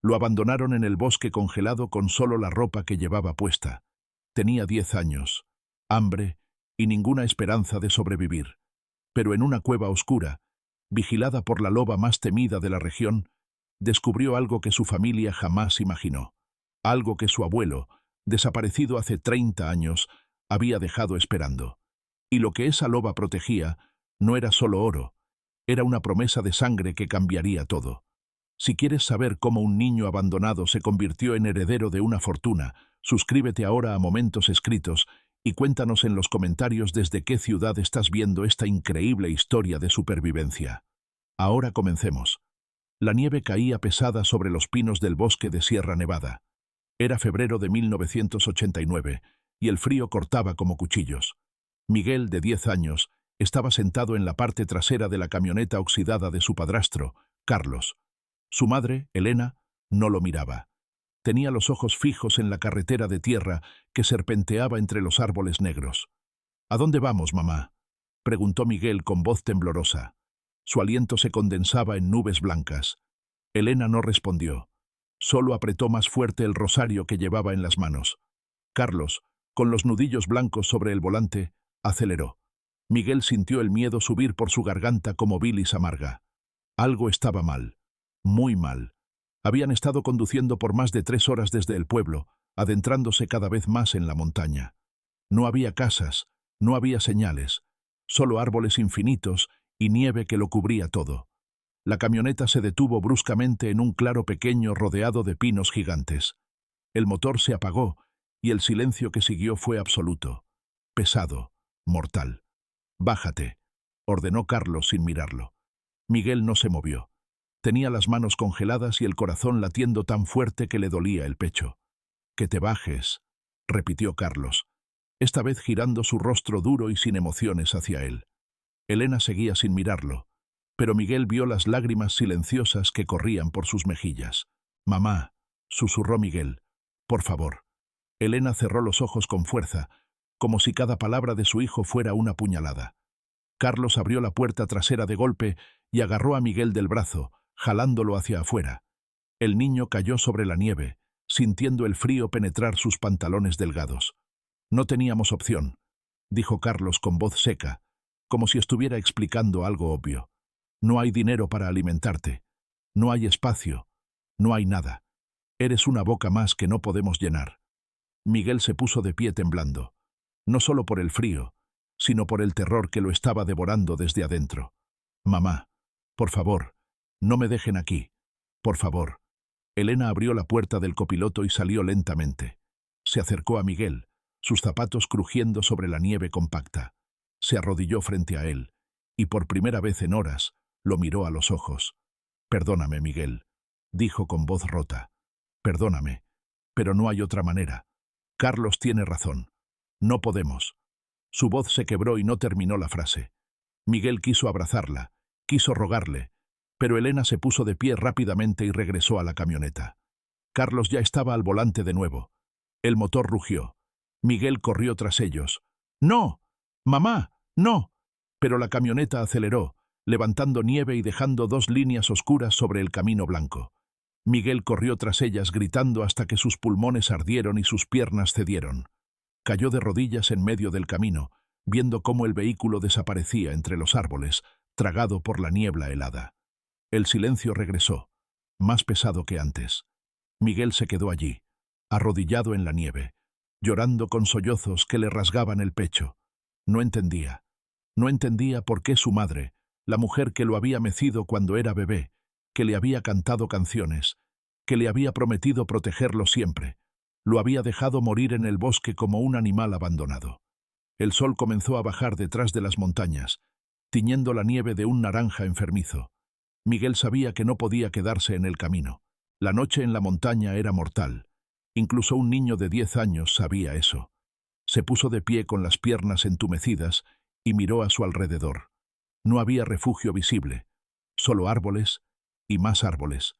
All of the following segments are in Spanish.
Lo abandonaron en el bosque congelado con solo la ropa que llevaba puesta. Tenía 10 años, hambre y ninguna esperanza de sobrevivir. Pero en una cueva oscura, vigilada por la loba más temida de la región, descubrió algo que su familia jamás imaginó. Algo que su abuelo, desaparecido hace 30 años, había dejado esperando. Y lo que esa loba protegía no era solo oro, era una promesa de sangre que cambiaría todo. Si quieres saber cómo un niño abandonado se convirtió en heredero de una fortuna, suscríbete ahora a Momentos Escritos y cuéntanos en los comentarios desde qué ciudad estás viendo esta increíble historia de supervivencia. Ahora comencemos. La nieve caía pesada sobre los pinos del bosque de Sierra Nevada. Era febrero de 1989 y el frío cortaba como cuchillos. Miguel, de 10 años, estaba sentado en la parte trasera de la camioneta oxidada de su padrastro, Carlos. Su madre, Elena, no lo miraba. Tenía los ojos fijos en la carretera de tierra que serpenteaba entre los árboles negros. ¿A dónde vamos, mamá?, preguntó Miguel con voz temblorosa. Su aliento se condensaba en nubes blancas. Elena no respondió. Solo apretó más fuerte el rosario que llevaba en las manos. Carlos, con los nudillos blancos sobre el volante, aceleró. Miguel sintió el miedo subir por su garganta como bilis amarga. Algo estaba mal. Muy mal. Habían estado conduciendo por más de 3 horas desde el pueblo, adentrándose cada vez más en la montaña. No había casas, no había señales, solo árboles infinitos y nieve que lo cubría todo. La camioneta se detuvo bruscamente en un claro pequeño rodeado de pinos gigantes. El motor se apagó y el silencio que siguió fue absoluto, pesado, mortal. «Bájate», ordenó Carlos sin mirarlo. Miguel no se movió. Tenía las manos congeladas y el corazón latiendo tan fuerte que le dolía el pecho. «Que te bajes», repitió Carlos, esta vez girando su rostro duro y sin emociones hacia él. Elena seguía sin mirarlo, pero Miguel vio las lágrimas silenciosas que corrían por sus mejillas. «Mamá», susurró Miguel, «por favor». Elena cerró los ojos con fuerza, como si cada palabra de su hijo fuera una puñalada. Carlos abrió la puerta trasera de golpe y agarró a Miguel del brazo, jalándolo hacia afuera. El niño cayó sobre la nieve, sintiendo el frío penetrar sus pantalones delgados. «No teníamos opción», dijo Carlos con voz seca, como si estuviera explicando algo obvio. «No hay dinero para alimentarte. No hay espacio. No hay nada. Eres una boca más que no podemos llenar». Miguel se puso de pie temblando, no solo por el frío, sino por el terror que lo estaba devorando desde adentro. «Mamá, por favor, no me dejen aquí. Por favor». Elena abrió la puerta del copiloto y salió lentamente. Se acercó a Miguel, sus zapatos crujiendo sobre la nieve compacta. Se arrodilló frente a él, y por primera vez en horas, lo miró a los ojos. «Perdóname, Miguel», dijo con voz rota. «Perdóname, pero no hay otra manera. Carlos tiene razón. No podemos». Su voz se quebró y no terminó la frase. Miguel quiso abrazarla, quiso rogarle, pero Elena se puso de pie rápidamente y regresó a la camioneta. Carlos ya estaba al volante de nuevo. El motor rugió. Miguel corrió tras ellos. «¡No! ¡Mamá! ¡No!». Pero la camioneta aceleró, levantando nieve y dejando 2 líneas oscuras sobre el camino blanco. Miguel corrió tras ellas gritando hasta que sus pulmones ardieron y sus piernas cedieron. Cayó de rodillas en medio del camino, viendo cómo el vehículo desaparecía entre los árboles, tragado por la niebla helada. El silencio regresó, más pesado que antes. Miguel se quedó allí, arrodillado en la nieve, llorando con sollozos que le rasgaban el pecho. No entendía. No entendía por qué su madre, la mujer que lo había mecido cuando era bebé, que le había cantado canciones, que le había prometido protegerlo siempre, lo había dejado morir en el bosque como un animal abandonado. El sol comenzó a bajar detrás de las montañas, tiñendo la nieve de un naranja enfermizo. Miguel sabía que no podía quedarse en el camino. La noche en la montaña era mortal. Incluso un niño de 10 años sabía eso. Se puso de pie con las piernas entumecidas y miró a su alrededor. No había refugio visible, solo árboles y más árboles.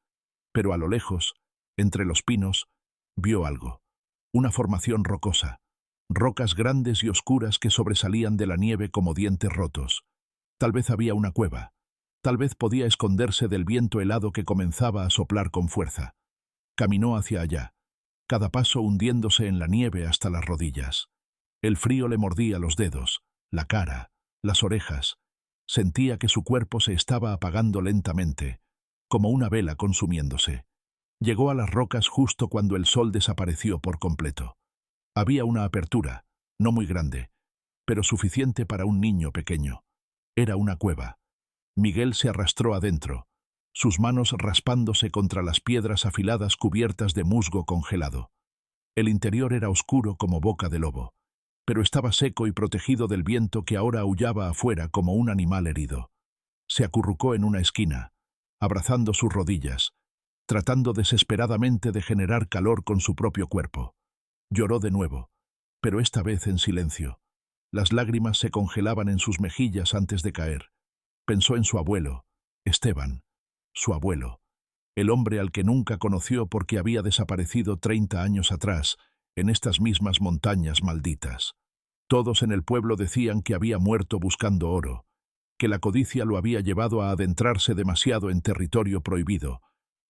Pero a lo lejos, entre los pinos, vio algo. Una formación rocosa. Rocas grandes y oscuras que sobresalían de la nieve como dientes rotos. Tal vez había una cueva. Tal vez podía esconderse del viento helado que comenzaba a soplar con fuerza. Caminó hacia allá, cada paso hundiéndose en la nieve hasta las rodillas. El frío le mordía los dedos, la cara, las orejas. Sentía que su cuerpo se estaba apagando lentamente, como una vela consumiéndose. Llegó a las rocas justo cuando el sol desapareció por completo. Había una apertura, no muy grande, pero suficiente para un niño pequeño. Era una cueva. Miguel se arrastró adentro, sus manos raspándose contra las piedras afiladas cubiertas de musgo congelado. El interior era oscuro como boca de lobo, pero estaba seco y protegido del viento que ahora aullaba afuera como un animal herido. Se acurrucó en una esquina, abrazando sus rodillas, tratando desesperadamente de generar calor con su propio cuerpo. Lloró de nuevo, pero esta vez en silencio. Las lágrimas se congelaban en sus mejillas antes de caer. Pensó en su abuelo, Esteban, su abuelo, el hombre al que nunca conoció porque había desaparecido 30 años atrás, en estas mismas montañas malditas. Todos en el pueblo decían que había muerto buscando oro, que la codicia lo había llevado a adentrarse demasiado en territorio prohibido,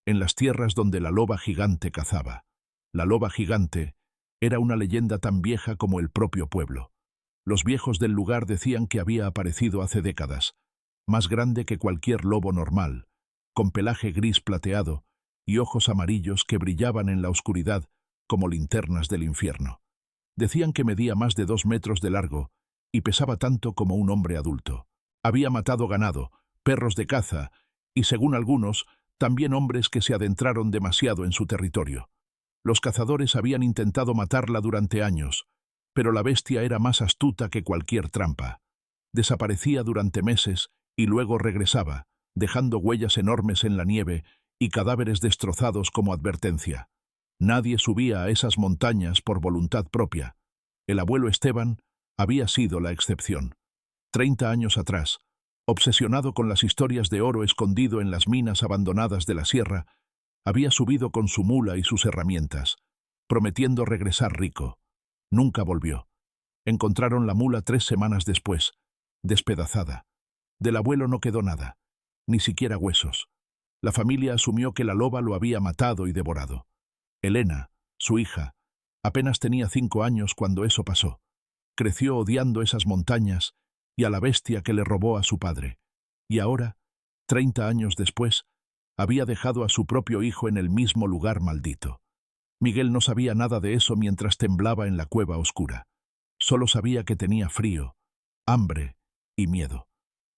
en las tierras donde la loba gigante cazaba. La loba gigante era una leyenda tan vieja como el propio pueblo. Los viejos del lugar decían que había aparecido hace décadas, más grande que cualquier lobo normal, con pelaje gris plateado y ojos amarillos que brillaban en la oscuridad como linternas del infierno. Decían que medía más de 2 metros de largo y pesaba tanto como un hombre adulto. Había matado ganado, perros de caza y, según algunos, también hombres que se adentraron demasiado en su territorio. Los cazadores habían intentado matarla durante años, pero la bestia era más astuta que cualquier trampa. Desaparecía durante meses y luego regresaba, dejando huellas enormes en la nieve y cadáveres destrozados como advertencia. Nadie subía a esas montañas por voluntad propia. El abuelo Esteban había sido la excepción. 30 años atrás, obsesionado con las historias de oro escondido en las minas abandonadas de la sierra, había subido con su mula y sus herramientas, prometiendo regresar rico. Nunca volvió. Encontraron la mula 3 semanas después, despedazada. Del abuelo no quedó nada, ni siquiera huesos. La familia asumió que la loba lo había matado y devorado. Elena, su hija, apenas tenía 5 años cuando eso pasó. Creció odiando esas montañas y a la bestia que le robó a su padre. Y ahora, 30 años después, había dejado a su propio hijo en el mismo lugar maldito. Miguel no sabía nada de eso mientras temblaba en la cueva oscura. Solo sabía que tenía frío, hambre y miedo.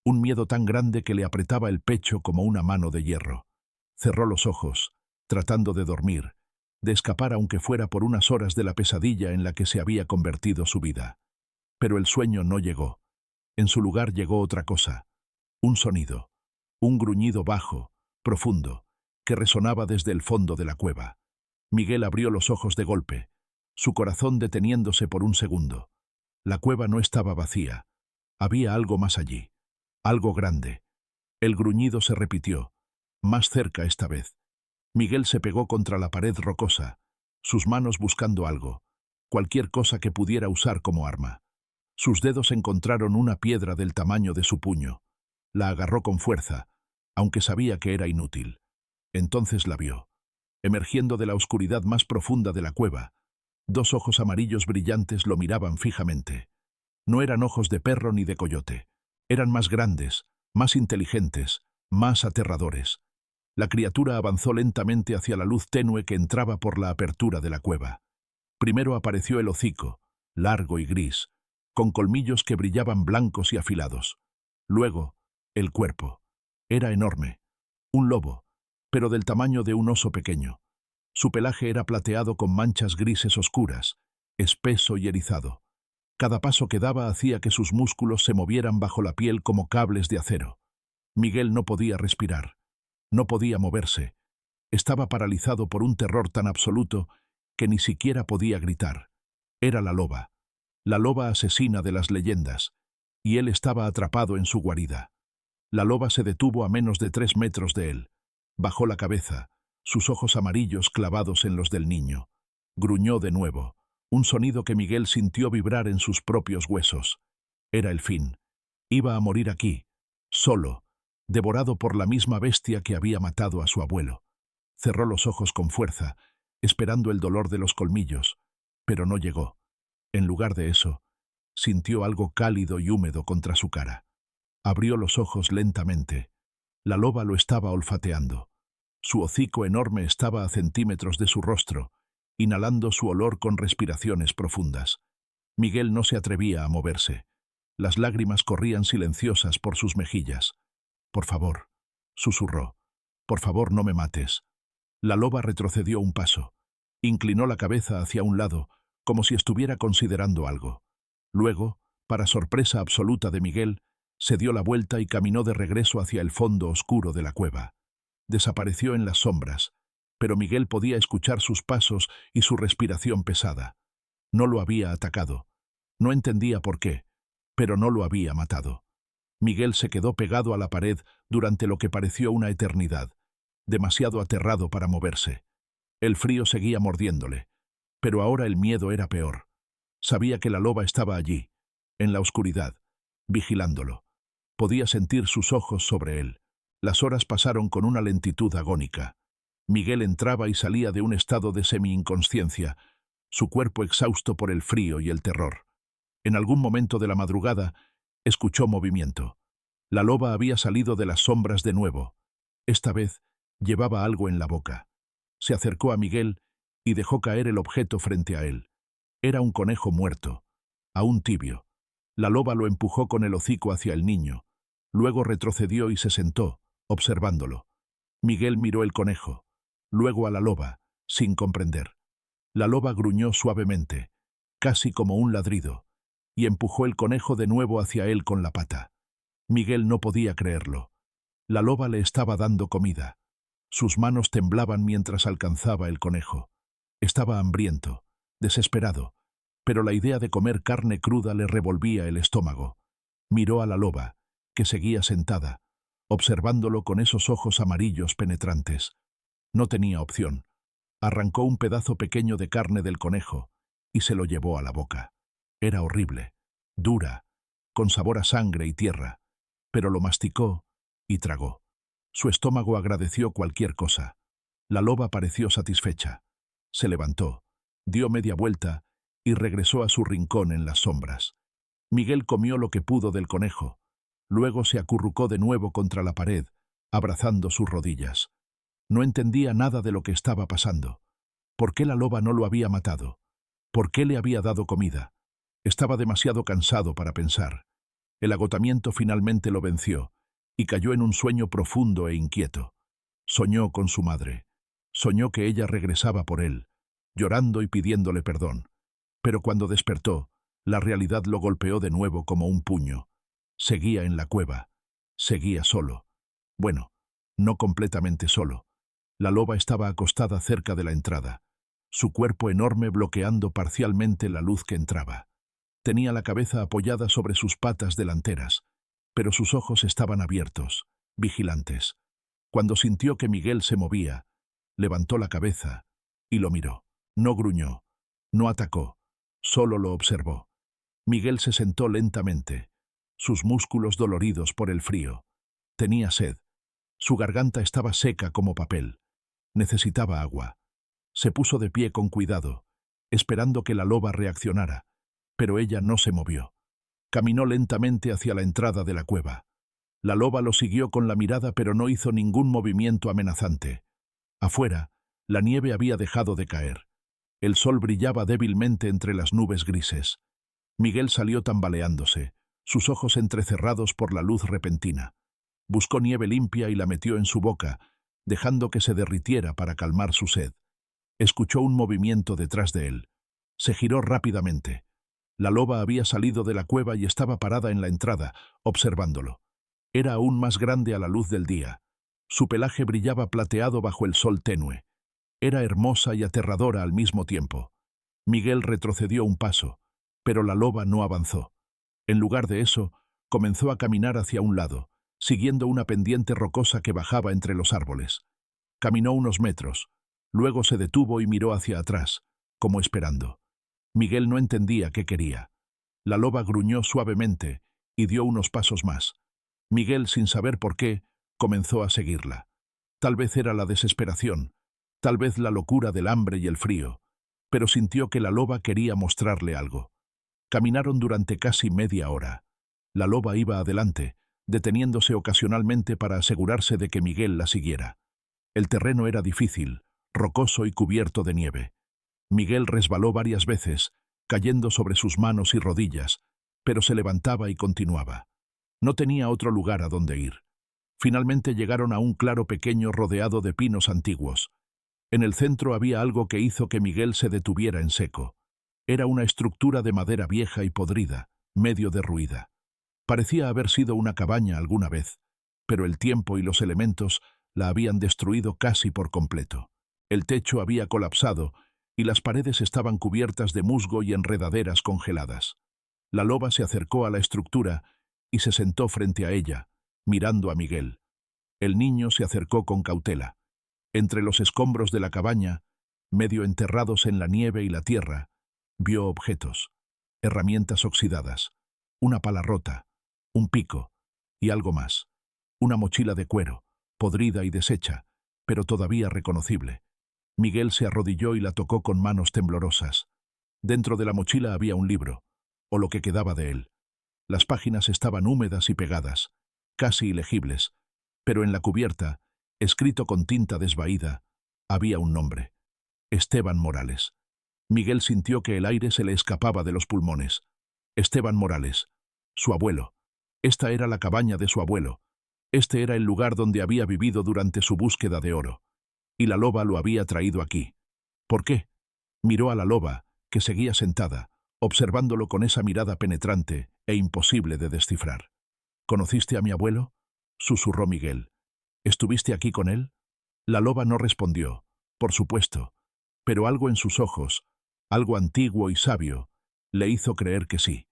Un miedo tan grande que le apretaba el pecho como una mano de hierro. Cerró los ojos, tratando de dormir, de escapar aunque fuera por unas horas de la pesadilla en la que se había convertido su vida. Pero el sueño no llegó. En su lugar llegó otra cosa. Un sonido. Un gruñido bajo, profundo, que resonaba desde el fondo de la cueva. Miguel abrió los ojos de golpe, su corazón deteniéndose por un segundo. La cueva no estaba vacía. Había algo más allí. Algo grande. El gruñido se repitió, más cerca esta vez. Miguel se pegó contra la pared rocosa, sus manos buscando algo, cualquier cosa que pudiera usar como arma. Sus dedos encontraron una piedra del tamaño de su puño. La agarró con fuerza, aunque sabía que era inútil. Entonces la vio. Emergiendo de la oscuridad más profunda de la cueva, 2 ojos amarillos brillantes lo miraban fijamente. No eran ojos de perro ni de coyote. Eran más grandes, más inteligentes, más aterradores. La criatura avanzó lentamente hacia la luz tenue que entraba por la apertura de la cueva. Primero apareció el hocico, largo y gris, con colmillos que brillaban blancos y afilados. Luego, el cuerpo. Era enorme. Un lobo, pero del tamaño de un oso pequeño. Su pelaje era plateado con manchas grises oscuras, espeso y erizado. Cada paso que daba hacía que sus músculos se movieran bajo la piel como cables de acero. Miguel no podía respirar. No podía moverse. Estaba paralizado por un terror tan absoluto que ni siquiera podía gritar. Era la loba asesina de las leyendas, y él estaba atrapado en su guarida. La loba se detuvo a menos de 3 metros de él. Bajó la cabeza, sus ojos amarillos clavados en los del niño. Gruñó de nuevo, un sonido que Miguel sintió vibrar en sus propios huesos. Era el fin. Iba a morir aquí, solo, devorado por la misma bestia que había matado a su abuelo. Cerró los ojos con fuerza, esperando el dolor de los colmillos, pero no llegó. En lugar de eso, sintió algo cálido y húmedo contra su cara. Abrió los ojos lentamente. La loba lo estaba olfateando. Su hocico enorme estaba a centímetros de su rostro, inhalando su olor con respiraciones profundas. Miguel no se atrevía a moverse. Las lágrimas corrían silenciosas por sus mejillas. «Por favor», susurró, «por favor, no me mates». La loba retrocedió un paso. Inclinó la cabeza hacia un lado, como si estuviera considerando algo. Luego, para sorpresa absoluta de Miguel, se dio la vuelta y caminó de regreso hacia el fondo oscuro de la cueva. Desapareció en las sombras, pero Miguel podía escuchar sus pasos y su respiración pesada. No lo había atacado. No entendía por qué, pero no lo había matado. Miguel se quedó pegado a la pared durante lo que pareció una eternidad, demasiado aterrado para moverse. El frío seguía mordiéndole, pero ahora el miedo era peor. Sabía que la loba estaba allí, en la oscuridad, vigilándolo. Podía sentir sus ojos sobre él. Las horas pasaron con una lentitud agónica. Miguel entraba y salía de un estado de semi-inconsciencia, su cuerpo exhausto por el frío y el terror. En algún momento de la madrugada, escuchó movimiento. La loba había salido de las sombras de nuevo. Esta vez, llevaba algo en la boca. Se acercó a Miguel y dejó caer el objeto frente a él. Era un conejo muerto, aún tibio. La loba lo empujó con el hocico hacia el niño. Luego retrocedió y se sentó, observándolo. Miguel miró el conejo, luego a la loba, sin comprender. La loba gruñó suavemente, casi como un ladrido, y empujó el conejo de nuevo hacia él con la pata. Miguel no podía creerlo. La loba le estaba dando comida. Sus manos temblaban mientras alcanzaba el conejo. Estaba hambriento, desesperado, pero la idea de comer carne cruda le revolvía el estómago. Miró a la loba, que seguía sentada, observándolo con esos ojos amarillos penetrantes. No tenía opción. Arrancó un pedazo pequeño de carne del conejo y se lo llevó a la boca. Era horrible, dura, con sabor a sangre y tierra, pero lo masticó y tragó. Su estómago agradeció cualquier cosa. La loba pareció satisfecha. Se levantó, dio media vuelta y regresó a su rincón en las sombras. Miguel comió lo que pudo del conejo. Luego se acurrucó de nuevo contra la pared, abrazando sus rodillas. No entendía nada de lo que estaba pasando. ¿Por qué la loba no lo había matado? ¿Por qué le había dado comida? Estaba demasiado cansado para pensar. El agotamiento finalmente lo venció, y cayó en un sueño profundo e inquieto. Soñó con su madre. Soñó que ella regresaba por él, llorando y pidiéndole perdón. Pero cuando despertó, la realidad lo golpeó de nuevo como un puño. Seguía en la cueva. Seguía solo. Bueno, no completamente solo. La loba estaba acostada cerca de la entrada, su cuerpo enorme bloqueando parcialmente la luz que entraba. Tenía la cabeza apoyada sobre sus patas delanteras, pero sus ojos estaban abiertos, vigilantes. Cuando sintió que Miguel se movía, levantó la cabeza y lo miró. No gruñó, no atacó, solo lo observó. Miguel se sentó lentamente, sus músculos doloridos por el frío. Tenía sed. Su garganta estaba seca como papel. Necesitaba agua. Se puso de pie con cuidado, esperando que la loba reaccionara, pero ella no se movió. Caminó lentamente hacia la entrada de la cueva. La loba lo siguió con la mirada, pero no hizo ningún movimiento amenazante. Afuera, la nieve había dejado de caer. El sol brillaba débilmente entre las nubes grises. Miguel salió tambaleándose, sus ojos entrecerrados por la luz repentina. Buscó nieve limpia y la metió en su boca, dejando que se derritiera para calmar su sed. Escuchó un movimiento detrás de él. Se giró rápidamente. La loba había salido de la cueva y estaba parada en la entrada, observándolo. Era aún más grande a la luz del día. Su pelaje brillaba plateado bajo el sol tenue. Era hermosa y aterradora al mismo tiempo. Miguel retrocedió un paso, pero la loba no avanzó. En lugar de eso, comenzó a caminar hacia un lado, siguiendo una pendiente rocosa que bajaba entre los árboles. Caminó unos metros, luego se detuvo y miró hacia atrás, como esperando. Miguel no entendía qué quería. La loba gruñó suavemente y dio unos pasos más. Miguel, sin saber por qué, comenzó a seguirla. Tal vez era la desesperación, Tal vez la locura del hambre y el frío, pero sintió que la loba quería mostrarle algo. Caminaron durante casi media hora. La loba iba adelante, deteniéndose ocasionalmente para asegurarse de que Miguel la siguiera. El terreno era difícil, rocoso y cubierto de nieve. Miguel resbaló varias veces, cayendo sobre sus manos y rodillas, pero se levantaba y continuaba. No tenía otro lugar a donde ir. Finalmente llegaron a un claro pequeño rodeado de pinos antiguos. En el centro había algo que hizo que Miguel se detuviera en seco. Era una estructura de madera vieja y podrida, medio derruida. Parecía haber sido una cabaña alguna vez, pero el tiempo y los elementos la habían destruido casi por completo. El techo había colapsado y las paredes estaban cubiertas de musgo y enredaderas congeladas. La loba se acercó a la estructura y se sentó frente a ella, mirando a Miguel. El niño se acercó con cautela. Entre los escombros de la cabaña, medio enterrados en la nieve y la tierra, vio objetos, herramientas oxidadas, una pala rota, un pico y algo más. Una mochila de cuero, podrida y deshecha, pero todavía reconocible. Miguel se arrodilló y la tocó con manos temblorosas. Dentro de la mochila había un libro, o lo que quedaba de él. Las páginas estaban húmedas y pegadas, casi ilegibles, pero en la cubierta, escrito con tinta desvaída, había un nombre: Esteban Morales. Miguel sintió que el aire se le escapaba de los pulmones. Esteban Morales, su abuelo. Esta era la cabaña de su abuelo. Este era el lugar donde había vivido durante su búsqueda de oro. Y la loba lo había traído aquí. ¿Por qué? Miró a la loba, que seguía sentada, observándolo con esa mirada penetrante e imposible de descifrar. ¿Conociste a mi abuelo?, susurró Miguel. ¿Estuviste aquí con él? La loba no respondió, por supuesto, pero algo en sus ojos, algo antiguo y sabio, le hizo creer que sí,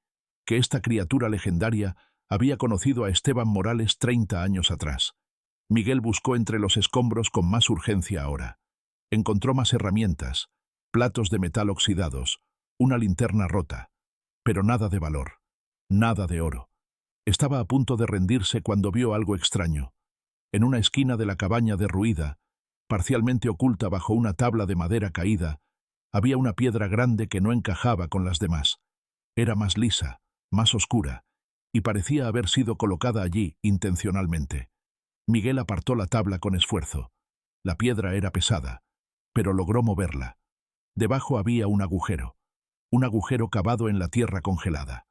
que esta criatura legendaria había conocido a Esteban Morales 30 años atrás. Miguel buscó entre los escombros con más urgencia ahora. Encontró más herramientas, platos de metal oxidados, una linterna rota, pero nada de valor, nada de oro. Estaba a punto de rendirse cuando vio algo extraño. En una esquina de la cabaña derruida, parcialmente oculta bajo una tabla de madera caída, había una piedra grande que no encajaba con las demás. Era más lisa, más oscura, y parecía haber sido colocada allí intencionalmente. Miguel apartó la tabla con esfuerzo. La piedra era pesada, pero logró moverla. Debajo había un agujero cavado en la tierra congelada.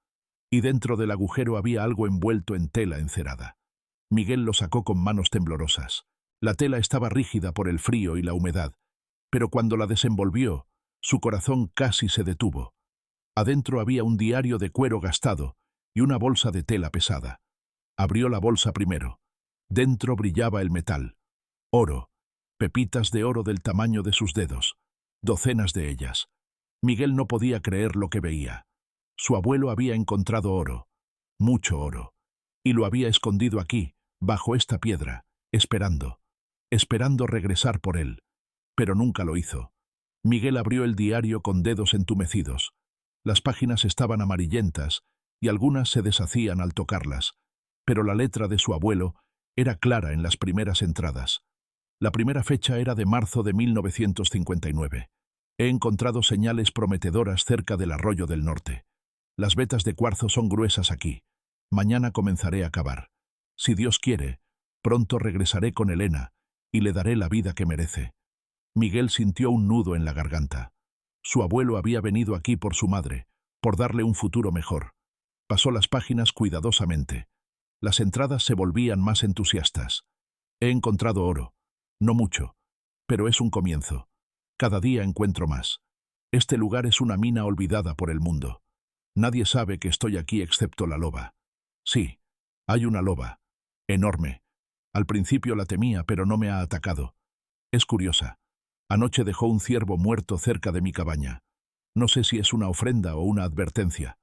Y dentro del agujero había algo envuelto en tela encerada. Miguel lo sacó con manos temblorosas. La tela estaba rígida por el frío y la humedad, pero cuando la desenvolvió, su corazón casi se detuvo. Adentro había un diario de cuero gastado y una bolsa de tela pesada. Abrió la bolsa primero. Dentro brillaba el metal. Oro, pepitas de oro del tamaño de sus dedos, docenas de ellas. Miguel no podía creer lo que veía. Su abuelo había encontrado oro, mucho oro, y lo había escondido aquí, bajo esta piedra, esperando regresar por él. Pero nunca lo hizo. Miguel abrió el diario con dedos entumecidos. Las páginas estaban amarillentas y algunas se deshacían al tocarlas, pero la letra de su abuelo era clara en las primeras entradas. La primera fecha era de marzo de 1959. He encontrado señales prometedoras cerca del arroyo del norte. Las vetas de cuarzo son gruesas aquí. Mañana comenzaré a cavar. Si Dios quiere, pronto regresaré con Elena y le daré la vida que merece. Miguel sintió un nudo en la garganta. Su abuelo había venido aquí por su madre, por darle un futuro mejor. Pasó las páginas cuidadosamente. Las entradas se volvían más entusiastas. He encontrado oro. No mucho, pero es un comienzo. Cada día encuentro más. Este lugar es una mina olvidada por el mundo. Nadie sabe que estoy aquí excepto la loba. Sí, hay una loba. Enorme. Al principio la temía, pero no me ha atacado. Es curiosa. Anoche dejó un ciervo muerto cerca de mi cabaña. No sé si es una ofrenda o una advertencia.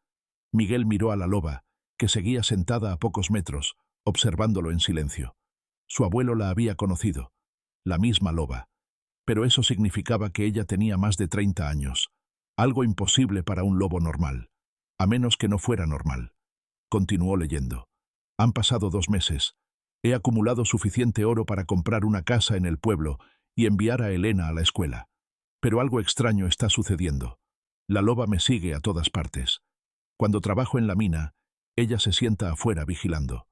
Miguel miró a la loba, que seguía sentada a pocos metros, observándolo en silencio. Su abuelo la había conocido. La misma loba. Pero eso significaba que ella tenía más de 30 años. Algo imposible para un lobo normal. A menos que no fuera normal. Continuó leyendo. Han pasado 2 meses. He acumulado suficiente oro para comprar una casa en el pueblo y enviar a Elena a la escuela. Pero algo extraño está sucediendo. La loba me sigue a todas partes. Cuando trabajo en la mina, ella se sienta afuera vigilando.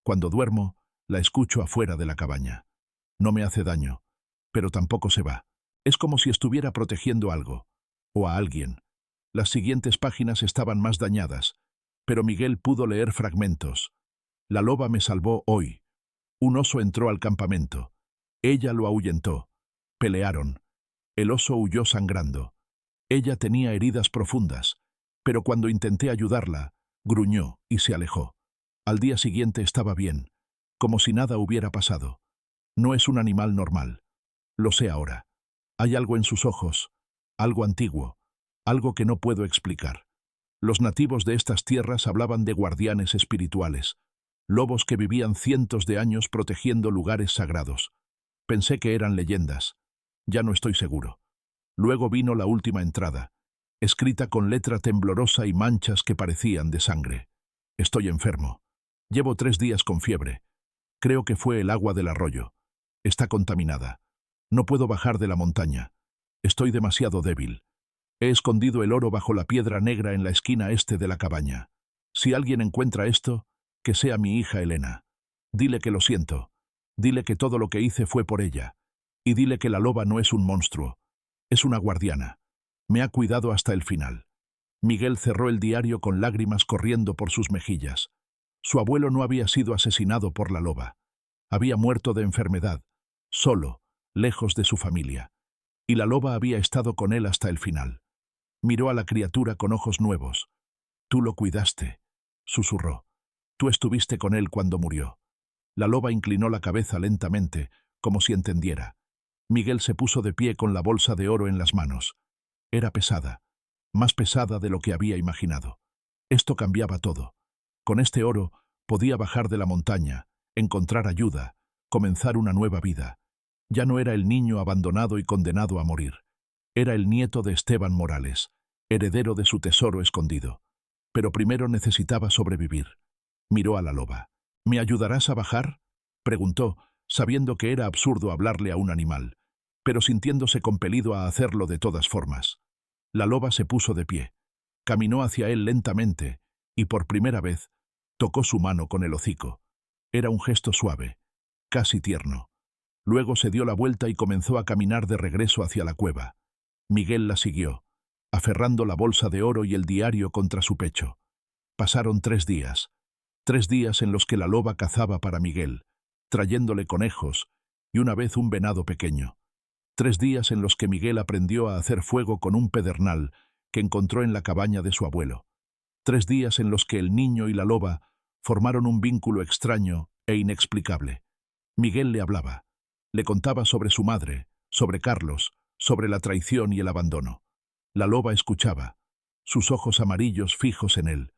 Cuando duermo, la escucho afuera de la cabaña. No me hace daño, pero tampoco se va. Es como si estuviera protegiendo algo, o a alguien. Las siguientes páginas estaban más dañadas, pero Miguel pudo leer fragmentos. La loba me salvó hoy. Un oso entró al campamento. Ella lo ahuyentó. Pelearon. El oso huyó sangrando. Ella tenía heridas profundas, pero cuando intenté ayudarla, gruñó y se alejó. Al día siguiente estaba bien, como si nada hubiera pasado. No es un animal normal. Lo sé ahora. Hay algo en sus ojos, algo antiguo, algo que no puedo explicar. Los nativos de estas tierras hablaban de guardianes espirituales, lobos que vivían cientos de años protegiendo lugares sagrados. Pensé que eran leyendas. Ya no estoy seguro. Luego vino la última entrada, escrita con letra temblorosa y manchas que parecían de sangre. Estoy enfermo. Llevo 3 días con fiebre. Creo que fue el agua del arroyo. Está contaminada. No puedo bajar de la montaña. Estoy demasiado débil. He escondido el oro bajo la piedra negra en la esquina este de la cabaña. Si alguien encuentra esto, que sea mi hija Elena. Dile que lo siento. Dile que todo lo que hice fue por ella. Y dile que la loba no es un monstruo. Es una guardiana. Me ha cuidado hasta el final. Miguel cerró el diario con lágrimas corriendo por sus mejillas. Su abuelo no había sido asesinado por la loba. Había muerto de enfermedad, solo, lejos de su familia. Y la loba había estado con él hasta el final. Miró a la criatura con ojos nuevos. «Tú lo cuidaste», susurró. «Tú estuviste con él cuando murió». La loba inclinó la cabeza lentamente, como si entendiera. Miguel se puso de pie con la bolsa de oro en las manos. Era pesada, más pesada de lo que había imaginado. Esto cambiaba todo. Con este oro podía bajar de la montaña, encontrar ayuda, comenzar una nueva vida. Ya no era el niño abandonado y condenado a morir. Era el nieto de Esteban Morales, heredero de su tesoro escondido. Pero primero necesitaba sobrevivir. Miró a la loba. «¿Me ayudarás a bajar?», preguntó, sabiendo que era absurdo hablarle a un animal, pero sintiéndose compelido a hacerlo de todas formas. La loba se puso de pie. Caminó hacia él lentamente y, por primera vez, tocó su mano con el hocico. Era un gesto suave, casi tierno. Luego se dio la vuelta y comenzó a caminar de regreso hacia la cueva. Miguel la siguió, aferrando la bolsa de oro y el diario contra su pecho. Pasaron 3 días. 3 días en los que la loba cazaba para Miguel, trayéndole conejos y una vez un venado pequeño. 3 días en los que Miguel aprendió a hacer fuego con un pedernal que encontró en la cabaña de su abuelo. 3 días en los que el niño y la loba formaron un vínculo extraño e inexplicable. Miguel le hablaba. Le contaba sobre su madre, sobre Carlos, sobre la traición y el abandono. La loba escuchaba, sus ojos amarillos fijos en él,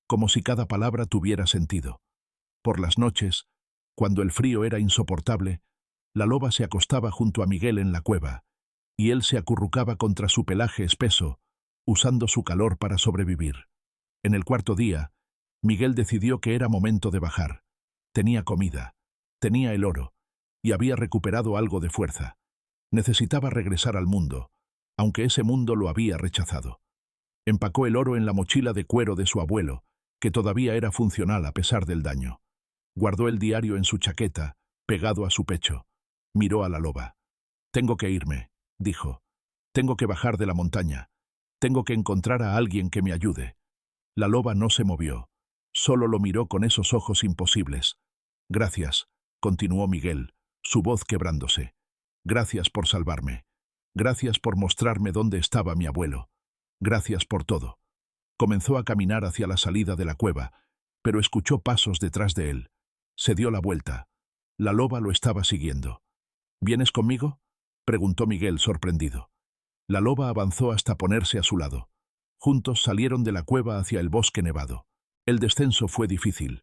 como si cada palabra tuviera sentido. Por las noches, cuando el frío era insoportable, la loba se acostaba junto a Miguel en la cueva, y él se acurrucaba contra su pelaje espeso, usando su calor para sobrevivir. En el 4.º día, Miguel decidió que era momento de bajar. Tenía comida, tenía el oro, y había recuperado algo de fuerza. Necesitaba regresar al mundo, aunque ese mundo lo había rechazado. Empacó el oro en la mochila de cuero de su abuelo, que todavía era funcional a pesar del daño. Guardó el diario en su chaqueta, pegado a su pecho. Miró a la loba. «Tengo que irme», dijo. «Tengo que bajar de la montaña. Tengo que encontrar a alguien que me ayude». La loba no se movió. Solo lo miró con esos ojos imposibles. «Gracias», continuó Miguel, su voz quebrándose. «Gracias por salvarme. Gracias por mostrarme dónde estaba mi abuelo. Gracias por todo». Comenzó a caminar hacia la salida de la cueva, pero escuchó pasos detrás de él. Se dio la vuelta. La loba lo estaba siguiendo. «¿Vienes conmigo?», preguntó Miguel sorprendido. La loba avanzó hasta ponerse a su lado. Juntos salieron de la cueva hacia el bosque nevado. El descenso fue difícil.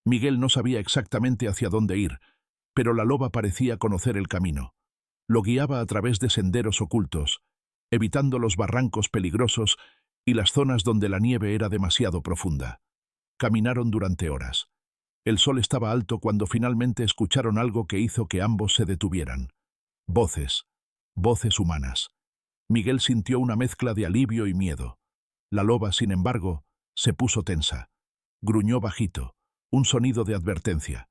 Miguel no sabía exactamente hacia dónde ir, pero la loba parecía conocer el camino. Lo guiaba a través de senderos ocultos, evitando los barrancos peligrosos y las zonas donde la nieve era demasiado profunda. Caminaron durante horas. El sol estaba alto cuando finalmente escucharon algo que hizo que ambos se detuvieran. Voces. Voces humanas. Miguel sintió una mezcla de alivio y miedo. La loba, sin embargo, se puso tensa. Gruñó bajito, un sonido de advertencia.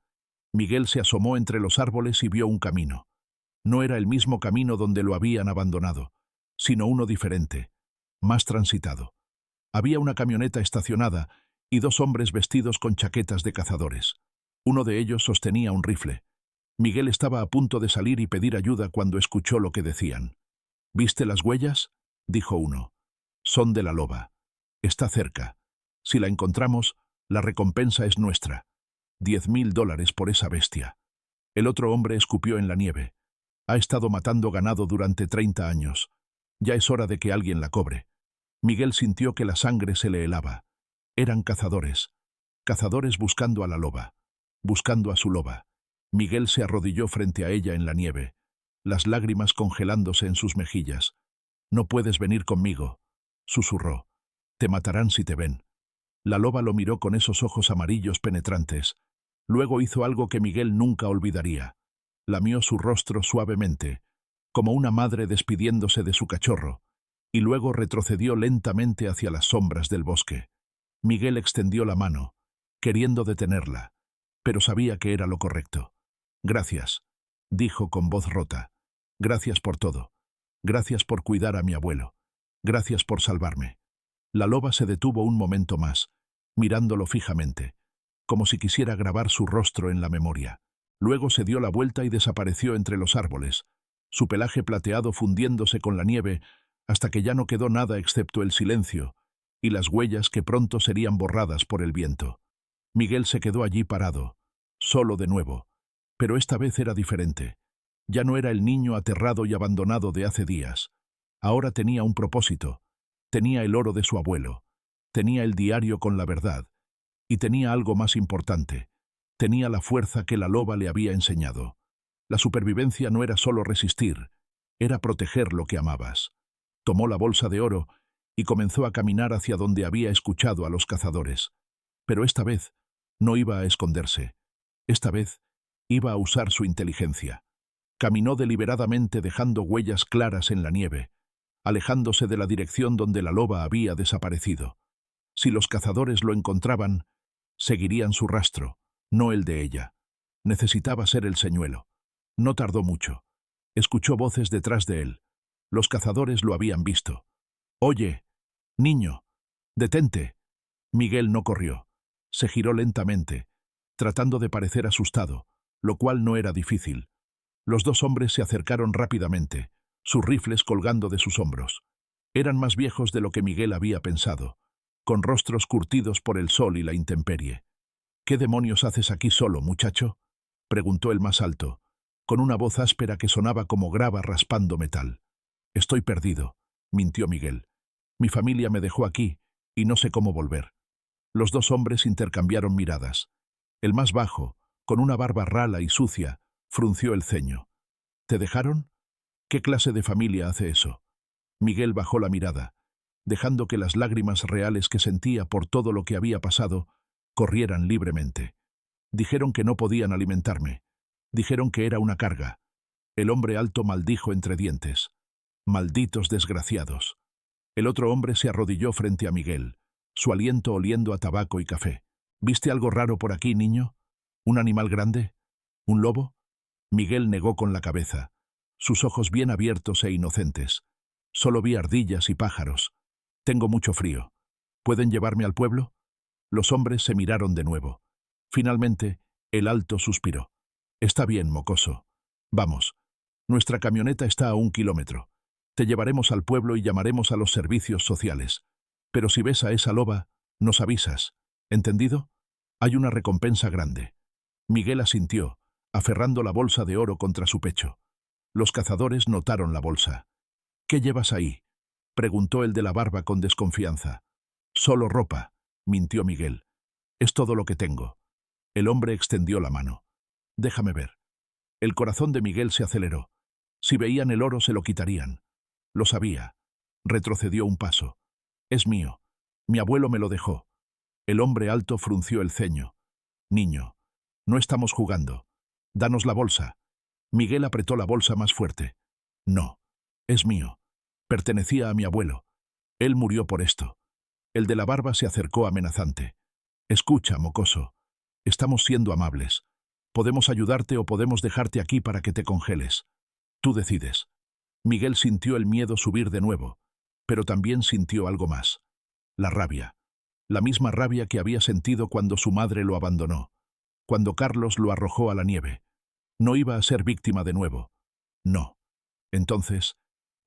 Miguel se asomó entre los árboles y vio un camino. No era el mismo camino donde lo habían abandonado, sino uno diferente, más transitado. Había una camioneta estacionada y dos hombres vestidos con chaquetas de cazadores. Uno de ellos sostenía un rifle. Miguel estaba a punto de salir y pedir ayuda cuando escuchó lo que decían. ¿Viste las huellas?, dijo uno. Son de la loba. Está cerca. Si la encontramos, la recompensa es nuestra. $10.000 por esa bestia. El otro hombre escupió en la nieve. Ha estado matando ganado durante 30 años. Ya es hora de que alguien la cobre. Miguel sintió que la sangre se le helaba. Eran cazadores. Cazadores buscando a la loba. Buscando a su loba. Miguel se arrodilló frente a ella en la nieve, las lágrimas congelándose en sus mejillas. «No puedes venir conmigo», susurró. «Te matarán si te ven». La loba lo miró con esos ojos amarillos penetrantes. Luego hizo algo que Miguel nunca olvidaría. Lamió su rostro suavemente, como una madre despidiéndose de su cachorro, y luego retrocedió lentamente hacia las sombras del bosque. Miguel extendió la mano, queriendo detenerla, pero sabía que era lo correcto. «Gracias», dijo con voz rota. «Gracias por todo. Gracias por cuidar a mi abuelo. Gracias por salvarme». La loba se detuvo un momento más, mirándolo fijamente, como si quisiera grabar su rostro en la memoria. Luego se dio la vuelta y desapareció entre los árboles, su pelaje plateado fundiéndose con la nieve hasta que ya no quedó nada excepto el silencio y las huellas que pronto serían borradas por el viento. Miguel se quedó allí parado, solo de nuevo, pero esta vez era diferente. Ya no era el niño aterrado y abandonado de hace días. Ahora tenía un propósito. Tenía el oro de su abuelo. Tenía el diario con la verdad. Y tenía algo más importante. Tenía la fuerza que la loba le había enseñado. La supervivencia no era solo resistir, era proteger lo que amabas. Tomó la bolsa de oro y comenzó a caminar hacia donde había escuchado a los cazadores. Pero esta vez no iba a esconderse. Esta vez iba a usar su inteligencia. Caminó deliberadamente dejando huellas claras en la nieve, alejándose de la dirección donde la loba había desaparecido. Si los cazadores lo encontraban, seguirían su rastro, no el de ella. Necesitaba ser el señuelo. No tardó mucho. Escuchó voces detrás de él. Los cazadores lo habían visto. «Oye, niño, detente». Miguel no corrió. Se giró lentamente, tratando de parecer asustado, lo cual no era difícil. Los dos hombres se acercaron rápidamente, sus rifles colgando de sus hombros. Eran más viejos de lo que Miguel había pensado, con rostros curtidos por el sol y la intemperie. «¿Qué demonios haces aquí solo, muchacho?», preguntó el más alto, con una voz áspera que sonaba como grava raspando metal. «Estoy perdido», mintió Miguel. «Mi familia me dejó aquí y no sé cómo volver». Los dos hombres intercambiaron miradas. El más bajo, con una barba rala y sucia, frunció el ceño. «¿Te dejaron? ¿Qué clase de familia hace eso?». Miguel bajó la mirada, dejando que las lágrimas reales que sentía por todo lo que había pasado corrieran libremente. «Dijeron que no podían alimentarme. Dijeron que era una carga». El hombre alto maldijo entre dientes. «Malditos desgraciados». El otro hombre se arrodilló frente a Miguel, su aliento oliendo a tabaco y café. «¿Viste algo raro por aquí, niño? ¿Un animal grande? ¿Un lobo?». Miguel negó con la cabeza, sus ojos bien abiertos e inocentes. «Solo vi ardillas y pájaros. Tengo mucho frío. ¿Pueden llevarme al pueblo?». Los hombres se miraron de nuevo. Finalmente, el alto suspiró. «Está bien, mocoso. Vamos. Nuestra camioneta está a 1 kilómetro. Te llevaremos al pueblo y llamaremos a los servicios sociales. Pero si ves a esa loba, nos avisas. ¿Entendido? Hay una recompensa grande». Miguel asintió, aferrando la bolsa de oro contra su pecho. Los cazadores notaron la bolsa. «¿Qué llevas ahí?», preguntó el de la barba con desconfianza. «Solo ropa», mintió Miguel. «Es todo lo que tengo». El hombre extendió la mano. «Déjame ver». El corazón de Miguel se aceleró. Si veían el oro se lo quitarían. Lo sabía. Retrocedió un paso. «Es mío. Mi abuelo me lo dejó». El hombre alto frunció el ceño. «Niño, no estamos jugando. Danos la bolsa». Miguel apretó la bolsa más fuerte. No, es mío. Pertenecía a mi abuelo. Él murió por esto. El de la barba se acercó amenazante. Escucha, mocoso. Estamos siendo amables. Podemos ayudarte o podemos dejarte aquí para que te congeles. Tú decides. Miguel sintió el miedo subir de nuevo, pero también sintió algo más. La rabia. La misma rabia que había sentido cuando su madre lo abandonó, cuando Carlos lo arrojó a la nieve. No iba a ser víctima de nuevo. No. Entonces,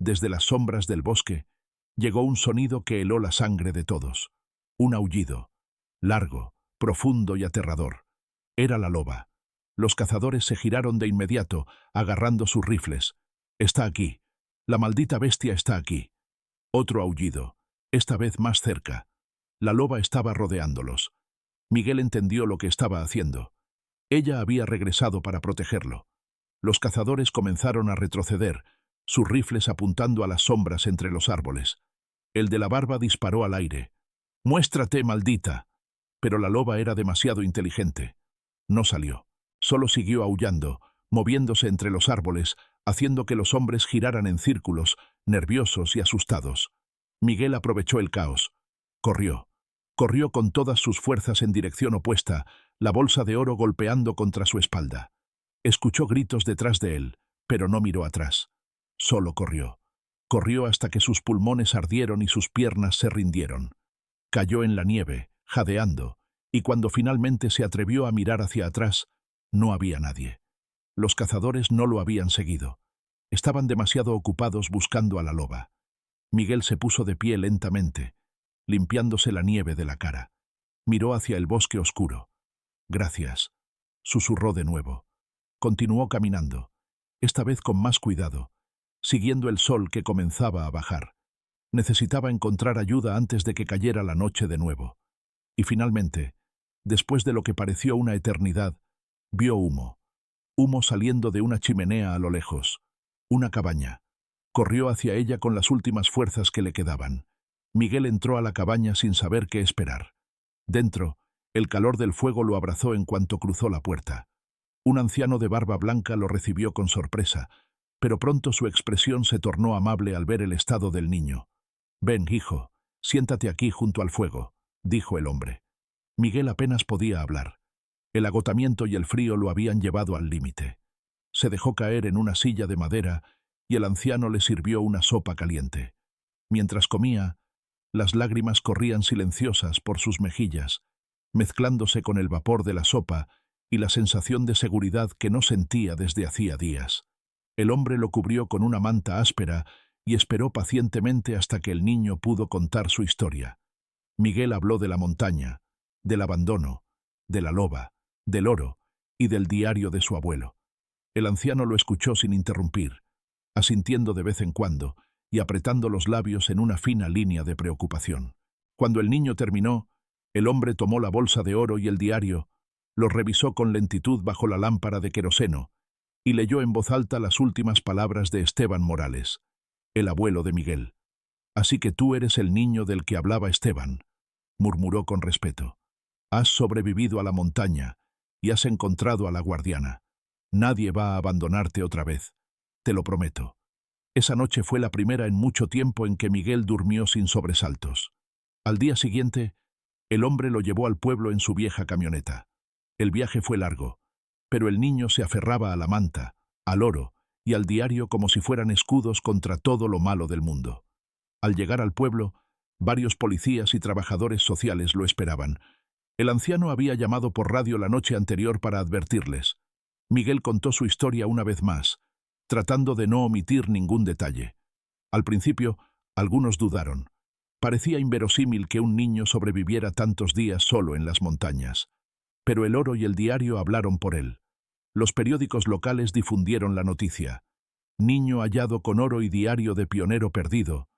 desde las sombras del bosque, llegó un sonido que heló la sangre de todos. Un aullido. Largo, profundo y aterrador. Era la loba. Los cazadores se giraron de inmediato, agarrando sus rifles. Está aquí. La maldita bestia está aquí. Otro aullido, esta vez más cerca. La loba estaba rodeándolos. Miguel entendió lo que estaba haciendo. Ella había regresado para protegerlo. Los cazadores comenzaron a retroceder, sus rifles apuntando a las sombras entre los árboles. El de la barba disparó al aire. «¡Muéstrate, maldita!». Pero la loba era demasiado inteligente. No salió. Solo siguió aullando, moviéndose entre los árboles, haciendo que los hombres giraran en círculos, nerviosos y asustados. Miguel aprovechó el caos. Corrió. Corrió con todas sus fuerzas en dirección opuesta, la bolsa de oro golpeando contra su espalda. Escuchó gritos detrás de él, pero no miró atrás. Solo corrió. Corrió hasta que sus pulmones ardieron y sus piernas se rindieron. Cayó en la nieve, jadeando, y cuando finalmente se atrevió a mirar hacia atrás, no había nadie. Los cazadores no lo habían seguido. Estaban demasiado ocupados buscando a la loba. Miguel se puso de pie lentamente, limpiándose la nieve de la cara. Miró hacia el bosque oscuro. «Gracias», susurró de nuevo. Continuó caminando, esta vez con más cuidado, siguiendo el sol que comenzaba a bajar. Necesitaba encontrar ayuda antes de que cayera la noche de nuevo. Y finalmente, después de lo que pareció una eternidad, vio humo. Humo saliendo de una chimenea a lo lejos. Una cabaña. Corrió hacia ella con las últimas fuerzas que le quedaban. Miguel entró a la cabaña sin saber qué esperar. Dentro, el calor del fuego lo abrazó en cuanto cruzó la puerta. Un anciano de barba blanca lo recibió con sorpresa, pero pronto su expresión se tornó amable al ver el estado del niño. «Ven, hijo, siéntate aquí junto al fuego», dijo el hombre. Miguel apenas podía hablar. El agotamiento y el frío lo habían llevado al límite. Se dejó caer en una silla de madera y el anciano le sirvió una sopa caliente. Mientras comía, las lágrimas corrían silenciosas por sus mejillas, mezclándose con el vapor de la sopa y la sensación de seguridad que no sentía desde hacía días. El hombre lo cubrió con una manta áspera y esperó pacientemente hasta que el niño pudo contar su historia. Miguel habló de la montaña, del abandono, de la loba, del oro y del diario de su abuelo. El anciano lo escuchó sin interrumpir, asintiendo de vez en cuando y apretando los labios en una fina línea de preocupación. Cuando el niño terminó, el hombre tomó la bolsa de oro y el diario, los revisó con lentitud bajo la lámpara de queroseno y leyó en voz alta las últimas palabras de Esteban Morales, el abuelo de Miguel. «Así que tú eres el niño del que hablaba Esteban», murmuró con respeto. «Has sobrevivido a la montaña y has encontrado a la guardiana. Nadie va a abandonarte otra vez, te lo prometo». Esa noche fue la primera en mucho tiempo en que Miguel durmió sin sobresaltos. Al día siguiente, el hombre lo llevó al pueblo en su vieja camioneta. El viaje fue largo, pero el niño se aferraba a la manta, al oro y al diario como si fueran escudos contra todo lo malo del mundo. Al llegar al pueblo, varios policías y trabajadores sociales lo esperaban. El anciano había llamado por radio la noche anterior para advertirles. Miguel contó su historia una vez más, tratando de no omitir ningún detalle. Al principio, algunos dudaron. Parecía inverosímil que un niño sobreviviera tantos días solo en las montañas. Pero el oro y el diario hablaron por él. Los periódicos locales difundieron la noticia. Niño hallado con oro y diario de pionero perdido.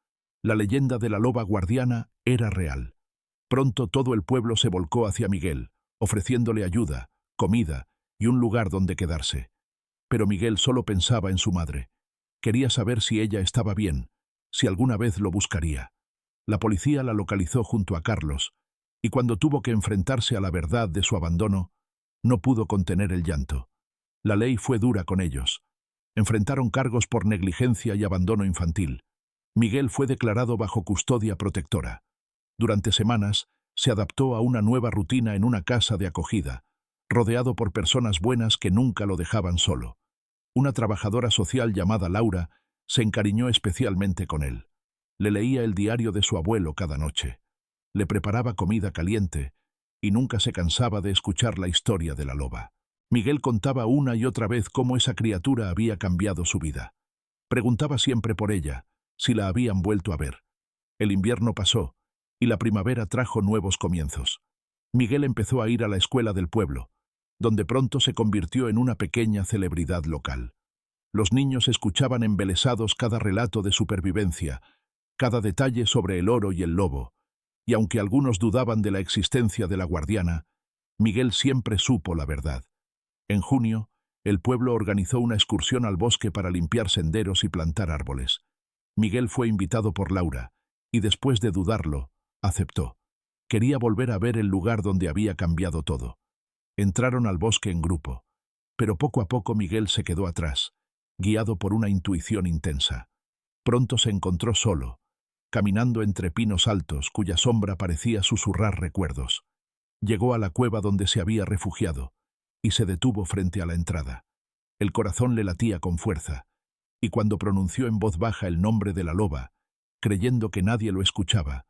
La leyenda de la loba guardiana era real. Pronto todo el pueblo se volcó hacia Miguel, ofreciéndole ayuda, comida y un lugar donde quedarse. Pero Miguel solo pensaba en su madre. Quería saber si ella estaba bien, si alguna vez lo buscaría. La policía la localizó junto a Carlos, y cuando tuvo que enfrentarse a la verdad de su abandono, no pudo contener el llanto. La ley fue dura con ellos. Enfrentaron cargos por negligencia y abandono infantil. Miguel fue declarado bajo custodia protectora. Durante semanas, se adaptó a una nueva rutina en una casa de acogida, rodeado por personas buenas que nunca lo dejaban solo. Una trabajadora social llamada Laura se encariñó especialmente con él. Le leía el diario de su abuelo cada noche. Le preparaba comida caliente y nunca se cansaba de escuchar la historia de la loba. Miguel contaba una y otra vez cómo esa criatura había cambiado su vida. Preguntaba siempre por ella, si la habían vuelto a ver. El invierno pasó y la primavera trajo nuevos comienzos. Miguel empezó a ir a la escuela del pueblo, donde pronto se convirtió en una pequeña celebridad local. Los niños escuchaban embelesados cada relato de supervivencia, cada detalle sobre el oro y el lobo, y aunque algunos dudaban de la existencia de la guardiana, Miguel siempre supo la verdad. En junio, el pueblo organizó una excursión al bosque para limpiar senderos y plantar árboles. Miguel fue invitado por Laura, y después de dudarlo, aceptó. Quería volver a ver el lugar donde había cambiado todo. Entraron al bosque en grupo, pero poco a poco Miguel se quedó atrás, guiado por una intuición intensa. Pronto se encontró solo, caminando entre pinos altos cuya sombra parecía susurrar recuerdos. Llegó a la cueva donde se había refugiado, y se detuvo frente a la entrada. El corazón le latía con fuerza, y cuando pronunció en voz baja el nombre de la loba, creyendo que nadie lo escuchaba,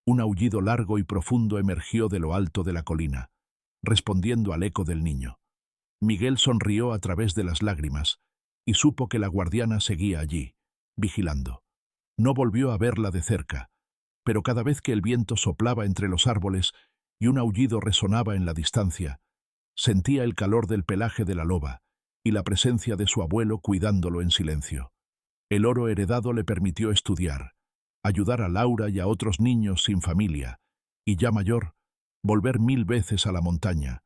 un aullido largo y profundo emergió de lo alto de la colina, respondiendo al eco del niño. Miguel sonrió a través de las lágrimas, y supo que la guardiana seguía allí, vigilando. No volvió a verla de cerca, pero cada vez que el viento soplaba entre los árboles y un aullido resonaba en la distancia, sentía el calor del pelaje de la loba y la presencia de su abuelo cuidándolo en silencio. El oro heredado le permitió estudiar, ayudar a Laura y a otros niños sin familia, y ya mayor, volver 1000 veces a la montaña,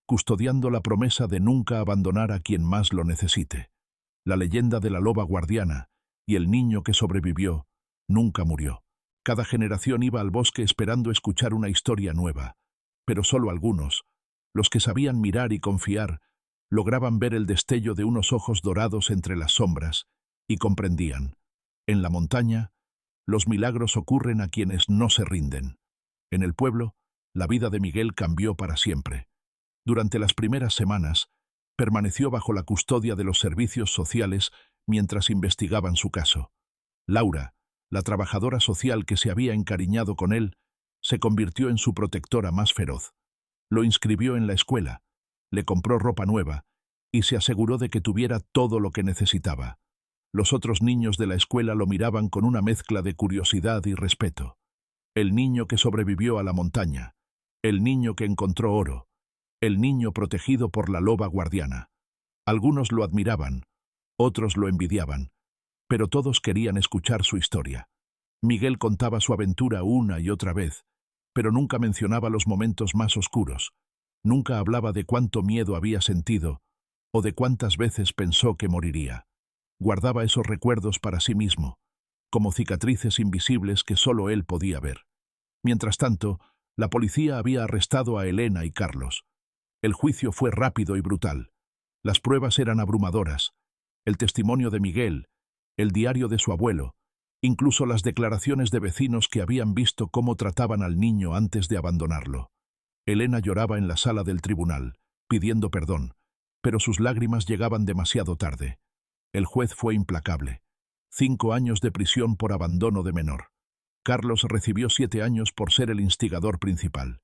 custodiando la promesa de nunca abandonar a quien más lo necesite. La leyenda de la loba guardiana y el niño que sobrevivió nunca murió. Cada generación iba al bosque esperando escuchar una historia nueva, pero solo algunos, los que sabían mirar y confiar, lograban ver el destello de unos ojos dorados entre las sombras y comprendían. En la montaña, los milagros ocurren a quienes no se rinden. En el pueblo, la vida de Miguel cambió para siempre. Durante las primeras semanas, permaneció bajo la custodia de los servicios sociales mientras investigaban su caso. Laura, la trabajadora social que se había encariñado con él, se convirtió en su protectora más feroz. Lo inscribió en la escuela, le compró ropa nueva y se aseguró de que tuviera todo lo que necesitaba. Los otros niños de la escuela lo miraban con una mezcla de curiosidad y respeto. El niño que sobrevivió a la montaña, el niño que encontró oro, el niño protegido por la loba guardiana. Algunos lo admiraban, otros lo envidiaban, pero todos querían escuchar su historia. Miguel contaba su aventura una y otra vez, pero nunca mencionaba los momentos más oscuros. Nunca hablaba de cuánto miedo había sentido o de cuántas veces pensó que moriría. Guardaba esos recuerdos para sí mismo, como cicatrices invisibles que solo él podía ver. Mientras tanto, la policía había arrestado a Elena y Carlos. El juicio fue rápido y brutal. Las pruebas eran abrumadoras. El testimonio de Miguel, el diario de su abuelo, incluso las declaraciones de vecinos que habían visto cómo trataban al niño antes de abandonarlo. Elena lloraba en la sala del tribunal, pidiendo perdón, pero sus lágrimas llegaban demasiado tarde. El juez fue implacable. 5 años de prisión por abandono de menor. Carlos recibió 7 años por ser el instigador principal.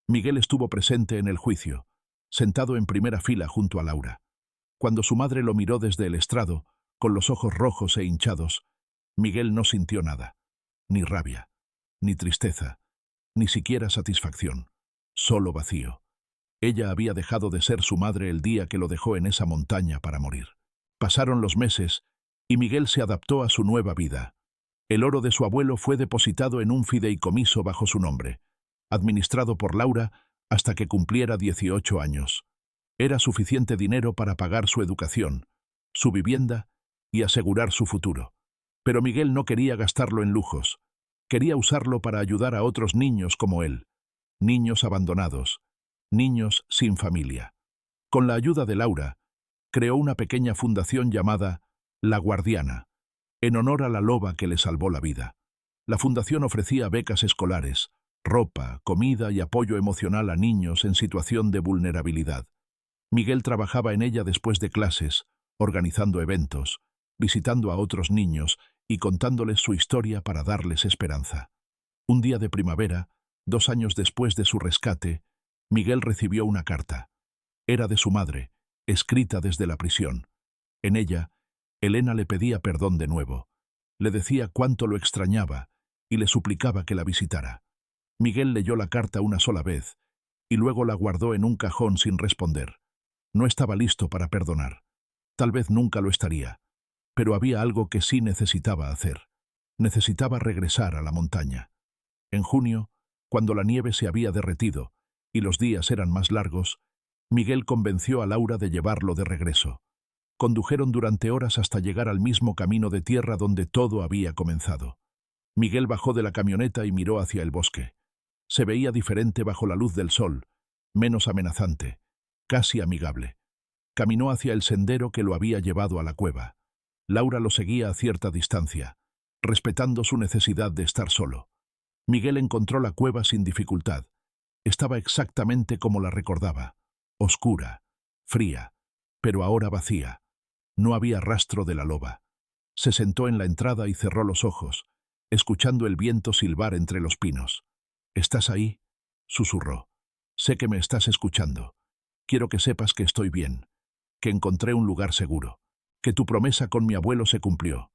Miguel estuvo presente en el juicio, sentado en primera fila junto a Laura. Cuando su madre lo miró desde el estrado, con los ojos rojos e hinchados, Miguel no sintió nada, ni rabia, ni tristeza, ni siquiera satisfacción, solo vacío. Ella había dejado de ser su madre el día que lo dejó en esa montaña para morir. Pasaron los meses, y Miguel se adaptó a su nueva vida. El oro de su abuelo fue depositado en un fideicomiso bajo su nombre, administrado por Laura hasta que cumpliera 18 años. Era suficiente dinero para pagar su educación, su vivienda y asegurar su futuro. Pero Miguel no quería gastarlo en lujos. Quería usarlo para ayudar a otros niños como él, niños abandonados, niños sin familia. Con la ayuda de Laura, creó una pequeña fundación llamada La Guardiana, en honor a la loba que le salvó la vida. La fundación ofrecía becas escolares, ropa, comida y apoyo emocional a niños en situación de vulnerabilidad. Miguel trabajaba en ella después de clases, organizando eventos, visitando a otros niños y contándoles su historia para darles esperanza. Un día de primavera, 2 años después de su rescate, Miguel recibió una carta. Era de su madre, escrita desde la prisión. En ella, Elena le pedía perdón de nuevo. Le decía cuánto lo extrañaba y le suplicaba que la visitara. Miguel leyó la carta una sola vez y luego la guardó en un cajón sin responder. No estaba listo para perdonar. Tal vez nunca lo estaría. Pero había algo que sí necesitaba hacer. Necesitaba regresar a la montaña. En junio, cuando la nieve se había derretido y los días eran más largos, Miguel convenció a Laura de llevarlo de regreso. Condujeron durante horas hasta llegar al mismo camino de tierra donde todo había comenzado. Miguel bajó de la camioneta y miró hacia el bosque. Se veía diferente bajo la luz del sol, menos amenazante, casi amigable. Caminó hacia el sendero que lo había llevado a la cueva. Laura lo seguía a cierta distancia, respetando su necesidad de estar solo. Miguel encontró la cueva sin dificultad. Estaba exactamente como la recordaba, oscura, fría, pero ahora vacía. No había rastro de la loba. Se sentó en la entrada y cerró los ojos, escuchando el viento silbar entre los pinos. «¿Estás ahí?», susurró. «Sé que me estás escuchando. Quiero que sepas que estoy bien, que encontré un lugar seguro, que tu promesa con mi abuelo se cumplió».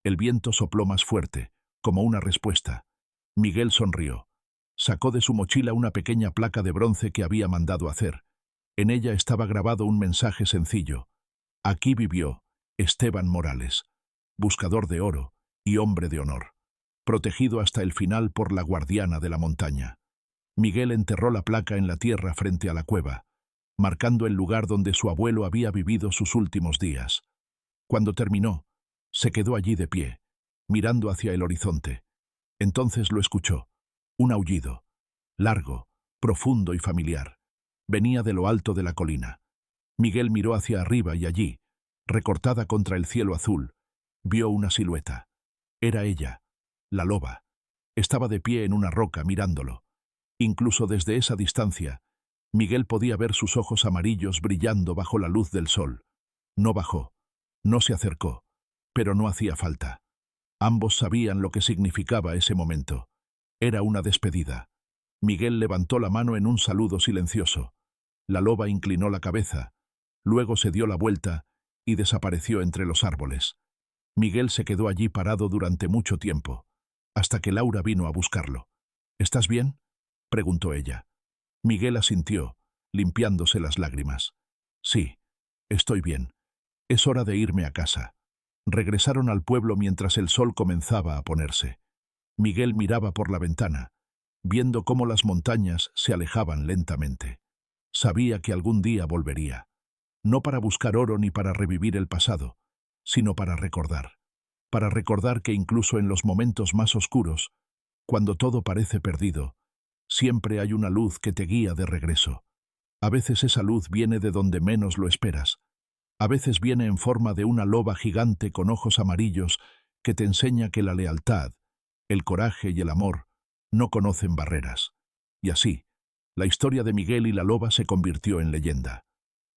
El viento sopló más fuerte, como una respuesta. Miguel sonrió. Sacó de su mochila una pequeña placa de bronce que había mandado hacer. En ella estaba grabado un mensaje sencillo. Aquí vivió Esteban Morales, buscador de oro y hombre de honor, protegido hasta el final por la guardiana de la montaña. Miguel enterró la placa en la tierra frente a la cueva, marcando el lugar donde su abuelo había vivido sus últimos días. Cuando terminó, se quedó allí de pie, mirando hacia el horizonte. Entonces lo escuchó. Un aullido, largo, profundo y familiar. Venía de lo alto de la colina. Miguel miró hacia arriba y allí, recortada contra el cielo azul, vio una silueta. Era ella, la loba. Estaba de pie en una roca mirándolo. Incluso desde esa distancia, Miguel podía ver sus ojos amarillos brillando bajo la luz del sol. No bajó, no se acercó, pero no hacía falta. Ambos sabían lo que significaba ese momento. Era una despedida. Miguel levantó la mano en un saludo silencioso. La loba inclinó la cabeza, luego se dio la vuelta y desapareció entre los árboles. Miguel se quedó allí parado durante mucho tiempo, hasta que Laura vino a buscarlo. «¿Estás bien?», preguntó ella. Miguel asintió, limpiándose las lágrimas. «Sí, estoy bien. Es hora de irme a casa». Regresaron al pueblo mientras el sol comenzaba a ponerse. Miguel miraba por la ventana, viendo cómo las montañas se alejaban lentamente. Sabía que algún día volvería, no para buscar oro ni para revivir el pasado, sino para recordar que incluso en los momentos más oscuros, cuando todo parece perdido, siempre hay una luz que te guía de regreso. A veces esa luz viene de donde menos lo esperas. A veces viene en forma de una loba gigante con ojos amarillos que te enseña que la lealtad, el coraje y el amor no conocen barreras. Y así, la historia de Miguel y la loba se convirtió en leyenda.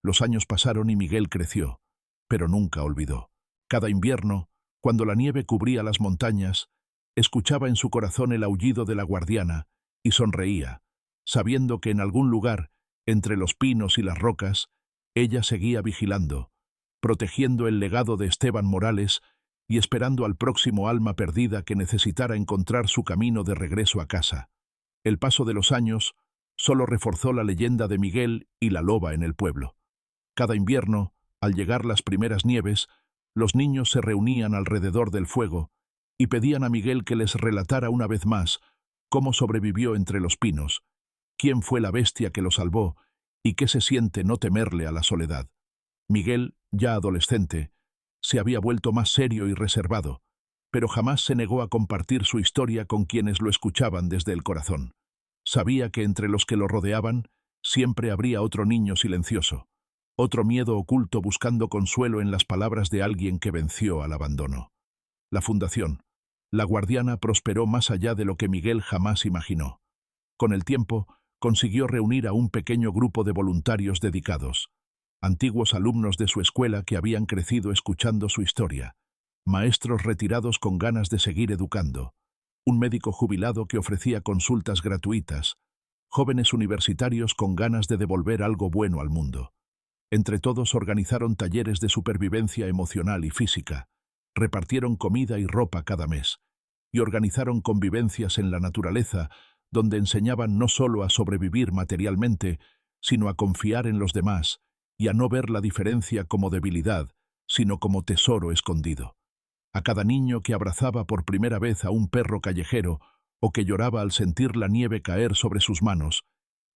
Los años pasaron y Miguel creció, pero nunca olvidó. Cada invierno, cuando la nieve cubría las montañas, escuchaba en su corazón el aullido de la guardiana y sonreía, sabiendo que en algún lugar, entre los pinos y las rocas, ella seguía vigilando, protegiendo el legado de Esteban Morales y esperando al próximo alma perdida que necesitara encontrar su camino de regreso a casa. El paso de los años solo reforzó la leyenda de Miguel y la loba en el pueblo. Cada invierno, al llegar las primeras nieves, los niños se reunían alrededor del fuego y pedían a Miguel que les relatara una vez más cómo sobrevivió entre los pinos, quién fue la bestia que lo salvó y qué se siente no temerle a la soledad. Miguel, ya adolescente, se había vuelto más serio y reservado, pero jamás se negó a compartir su historia con quienes lo escuchaban desde el corazón. Sabía que entre los que lo rodeaban siempre habría otro niño silencioso, otro miedo oculto buscando consuelo en las palabras de alguien que venció al abandono. La fundación, La Guardiana, prosperó más allá de lo que Miguel jamás imaginó. Con el tiempo, consiguió reunir a un pequeño grupo de voluntarios dedicados, antiguos alumnos de su escuela que habían crecido escuchando su historia, maestros retirados con ganas de seguir educando, un médico jubilado que ofrecía consultas gratuitas, jóvenes universitarios con ganas de devolver algo bueno al mundo. Entre todos organizaron talleres de supervivencia emocional y física, repartieron comida y ropa cada mes, y organizaron convivencias en la naturaleza donde enseñaban no solo a sobrevivir materialmente, sino a confiar en los demás y a no ver la diferencia como debilidad, sino como tesoro escondido. A cada niño que abrazaba por primera vez a un perro callejero o que lloraba al sentir la nieve caer sobre sus manos,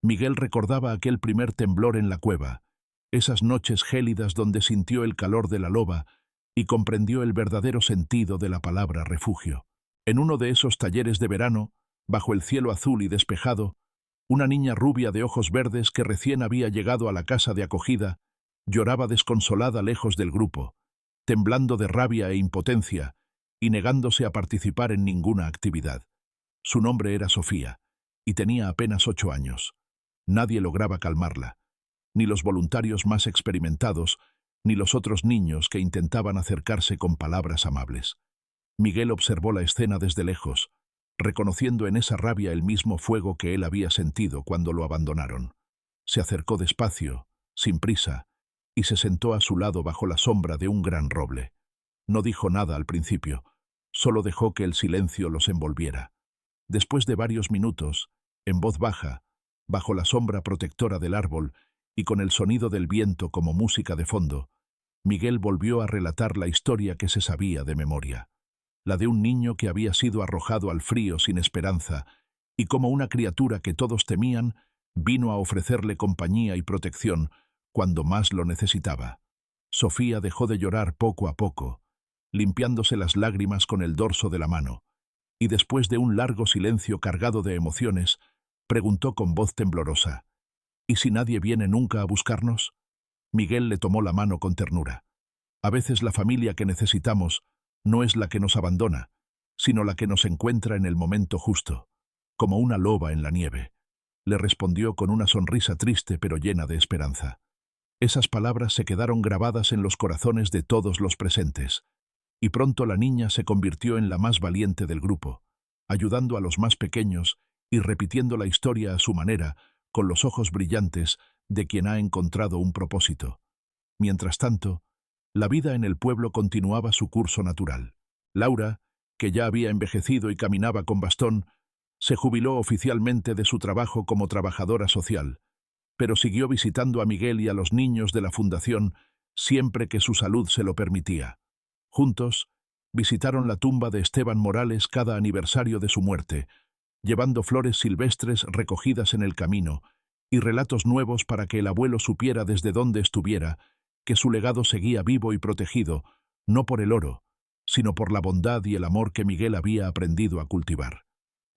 Miguel recordaba aquel primer temblor en la cueva, esas noches gélidas donde sintió el calor de la loba y comprendió el verdadero sentido de la palabra refugio. En uno de esos talleres de verano, bajo el cielo azul y despejado, una niña rubia de ojos verdes que recién había llegado a la casa de acogida lloraba desconsolada lejos del grupo, temblando de rabia e impotencia y negándose a participar en ninguna actividad. Su nombre era Sofía, y tenía apenas 8 años. Nadie lograba calmarla, ni los voluntarios más experimentados, ni los otros niños que intentaban acercarse con palabras amables. Miguel observó la escena desde lejos, reconociendo en esa rabia el mismo fuego que él había sentido cuando lo abandonaron. Se acercó despacio, sin prisa, y se sentó a su lado bajo la sombra de un gran roble. No dijo nada al principio, solo dejó que el silencio los envolviera. Después de varios minutos, en voz baja, bajo la sombra protectora del árbol y con el sonido del viento como música de fondo, Miguel volvió a relatar la historia que se sabía de memoria, la de un niño que había sido arrojado al frío sin esperanza y como una criatura que todos temían, vino a ofrecerle compañía y protección cuando más lo necesitaba. Sofía dejó de llorar poco a poco, limpiándose las lágrimas con el dorso de la mano, y después de un largo silencio cargado de emociones, preguntó con voz temblorosa: ¿Y si nadie viene nunca a buscarnos? Miguel le tomó la mano con ternura. A veces la familia que necesitamos no es la que nos abandona, sino la que nos encuentra en el momento justo, como una loba en la nieve. Le respondió con una sonrisa triste pero llena de esperanza. Esas palabras se quedaron grabadas en los corazones de todos los presentes, y pronto la niña se convirtió en la más valiente del grupo, ayudando a los más pequeños y repitiendo la historia a su manera, con los ojos brillantes de quien ha encontrado un propósito. Mientras tanto, la vida en el pueblo continuaba su curso natural. Laura, que ya había envejecido y caminaba con bastón, se jubiló oficialmente de su trabajo como trabajadora social, pero siguió visitando a Miguel y a los niños de la fundación siempre que su salud se lo permitía. Juntos, visitaron la tumba de Esteban Morales cada aniversario de su muerte, llevando flores silvestres recogidas en el camino y relatos nuevos para que el abuelo supiera desde dónde estuviera que su legado seguía vivo y protegido, no por el oro, sino por la bondad y el amor que Miguel había aprendido a cultivar.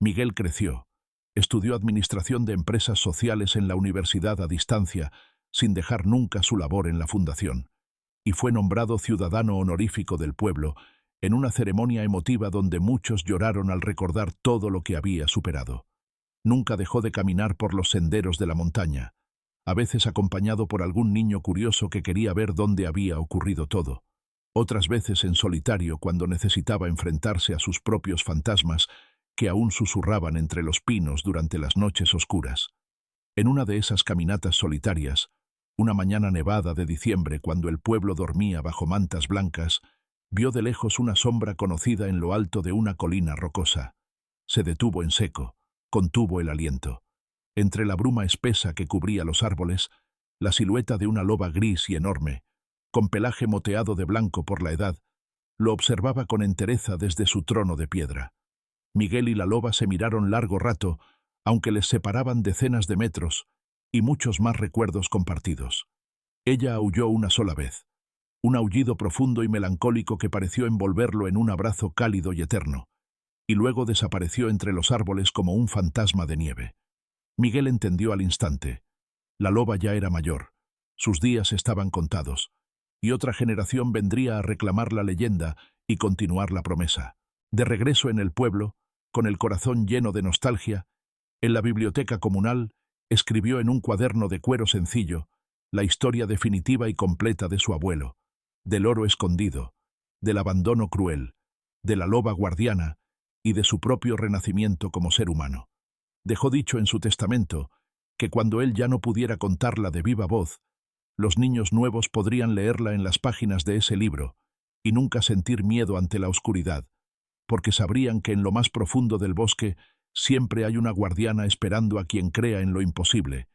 Miguel creció, estudió administración de empresas sociales en la universidad a distancia, sin dejar nunca su labor en la fundación, y fue nombrado ciudadano honorífico del pueblo en una ceremonia emotiva donde muchos lloraron al recordar todo lo que había superado. Nunca dejó de caminar por los senderos de la montaña, a veces acompañado por algún niño curioso que quería ver dónde había ocurrido todo, otras veces en solitario cuando necesitaba enfrentarse a sus propios fantasmas que aún susurraban entre los pinos durante las noches oscuras. En una de esas caminatas solitarias, una mañana nevada de diciembre cuando el pueblo dormía bajo mantas blancas, vio de lejos una sombra conocida en lo alto de una colina rocosa. Se detuvo en seco, contuvo el aliento. Entre la bruma espesa que cubría los árboles, la silueta de una loba gris y enorme, con pelaje moteado de blanco por la edad, lo observaba con entereza desde su trono de piedra. Miguel y la loba se miraron largo rato, aunque les separaban decenas de metros, y muchos más recuerdos compartidos. Ella aulló una sola vez, un aullido profundo y melancólico que pareció envolverlo en un abrazo cálido y eterno, y luego desapareció entre los árboles como un fantasma de nieve. Miguel entendió al instante. La loba ya era mayor. Sus días estaban contados, y otra generación vendría a reclamar la leyenda y continuar la promesa. De regreso en el pueblo, con el corazón lleno de nostalgia, en la biblioteca comunal, escribió en un cuaderno de cuero sencillo la historia definitiva y completa de su abuelo, del oro escondido, del abandono cruel, de la loba guardiana y de su propio renacimiento como ser humano. Dejó dicho en su testamento que cuando él ya no pudiera contarla de viva voz, los niños nuevos podrían leerla en las páginas de ese libro y nunca sentir miedo ante la oscuridad, porque sabrían que en lo más profundo del bosque siempre hay una guardiana esperando a quien crea en lo imposible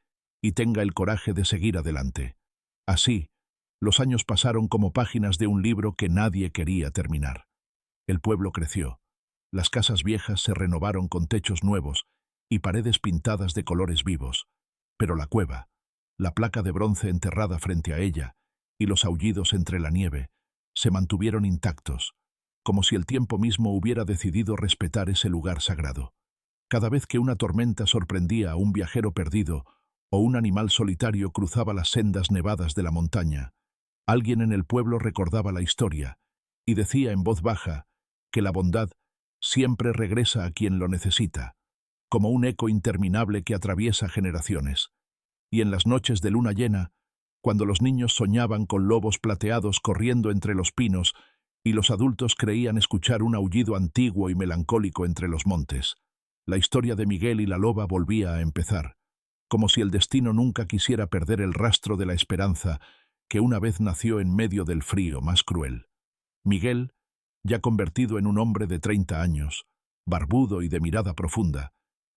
y tenga el coraje de seguir adelante. Así, los años pasaron como páginas de un libro que nadie quería terminar. El pueblo creció. Las casas viejas se renovaron con techos nuevos y paredes pintadas de colores vivos, pero la cueva, la placa de bronce enterrada frente a ella y los aullidos entre la nieve se mantuvieron intactos, como si el tiempo mismo hubiera decidido respetar ese lugar sagrado. Cada vez que una tormenta sorprendía a un viajero perdido o un animal solitario cruzaba las sendas nevadas de la montaña, alguien en el pueblo recordaba la historia y decía en voz baja que la bondad siempre regresa a quien lo necesita, como un eco interminable que atraviesa generaciones. Y en las noches de luna llena, cuando los niños soñaban con lobos plateados corriendo entre los pinos y los adultos creían escuchar un aullido antiguo y melancólico entre los montes, la historia de Miguel y la loba volvía a empezar, como si el destino nunca quisiera perder el rastro de la esperanza que una vez nació en medio del frío más cruel. Miguel, ya convertido en un hombre de 30 años, barbudo y de mirada profunda,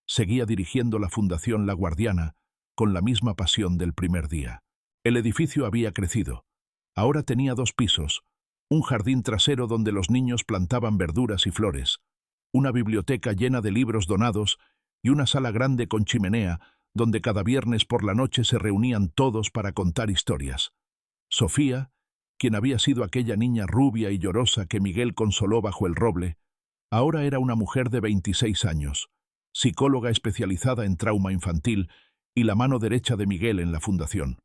seguía dirigiendo la Fundación La Guardiana con la misma pasión del primer día. El edificio había crecido. Ahora tenía 2 pisos, un jardín trasero donde los niños plantaban verduras y flores, una biblioteca llena de libros donados y una sala grande con chimenea donde cada viernes por la noche se reunían todos para contar historias. Sofía, quien había sido aquella niña rubia y llorosa que Miguel consoló bajo el roble, ahora era una mujer de 26 años, psicóloga especializada en trauma infantil y la mano derecha de Miguel en la fundación.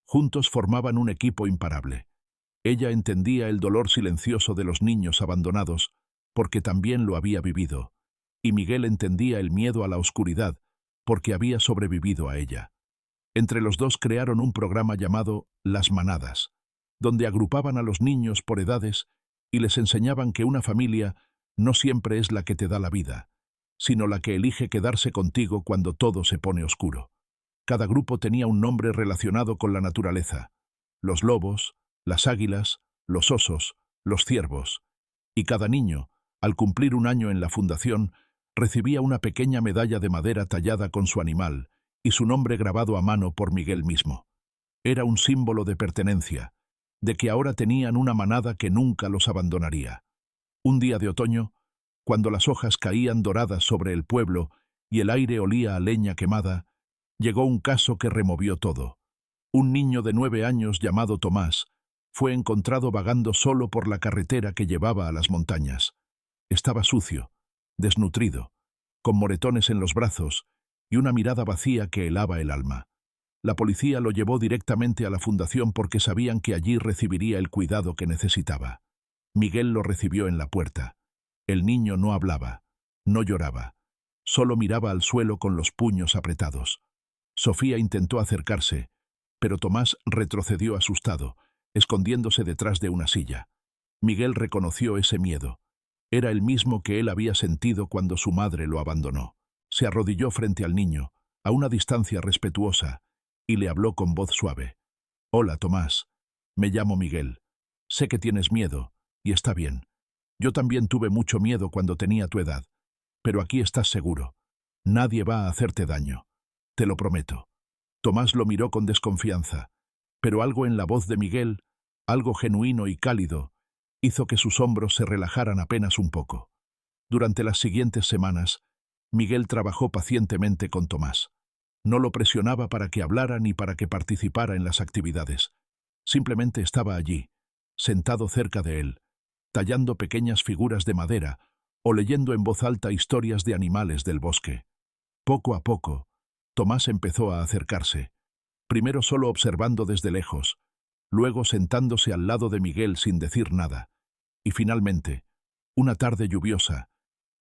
Juntos formaban un equipo imparable. Ella entendía el dolor silencioso de los niños abandonados, porque también lo había vivido, y Miguel entendía el miedo a la oscuridad, porque había sobrevivido a ella. Entre los dos crearon un programa llamado Las Manadas, donde agrupaban a los niños por edades y les enseñaban que una familia no siempre es la que te da la vida, sino la que elige quedarse contigo cuando todo se pone oscuro. Cada grupo tenía un nombre relacionado con la naturaleza: los lobos, las águilas, los osos, los ciervos, y cada niño, al cumplir un año en la fundación, recibía una pequeña medalla de madera tallada con su animal y su nombre grabado a mano por Miguel mismo. Era un símbolo de pertenencia, de que ahora tenían una manada que nunca los abandonaría. Un día de otoño, cuando las hojas caían doradas sobre el pueblo y el aire olía a leña quemada, llegó un caso que removió todo. Un niño de 9 años llamado Tomás fue encontrado vagando solo por la carretera que llevaba a las montañas. Estaba sucio, desnutrido, con moretones en los brazos y una mirada vacía que helaba el alma. La policía lo llevó directamente a la fundación porque sabían que allí recibiría el cuidado que necesitaba. Miguel lo recibió en la puerta. El niño no hablaba, no lloraba, solo miraba al suelo con los puños apretados. Sofía intentó acercarse, pero Tomás retrocedió asustado, escondiéndose detrás de una silla. Miguel reconoció ese miedo. Era el mismo que él había sentido cuando su madre lo abandonó. Se arrodilló frente al niño, a una distancia respetuosa, y le habló con voz suave. «Hola, Tomás. Me llamo Miguel. Sé que tienes miedo, y está bien. Yo también tuve mucho miedo cuando tenía tu edad. Pero aquí estás seguro. Nadie va a hacerte daño. Te lo prometo». Tomás lo miró con desconfianza, pero algo en la voz de Miguel, algo genuino y cálido, hizo que sus hombros se relajaran apenas un poco. Durante las siguientes semanas, Miguel trabajó pacientemente con Tomás. No lo presionaba para que hablara ni para que participara en las actividades. Simplemente estaba allí, sentado cerca de él, tallando pequeñas figuras de madera o leyendo en voz alta historias de animales del bosque. Poco a poco, Tomás empezó a acercarse. primero solo observando desde lejos, luego sentándose al lado de Miguel sin decir nada, y finalmente, una tarde lluviosa,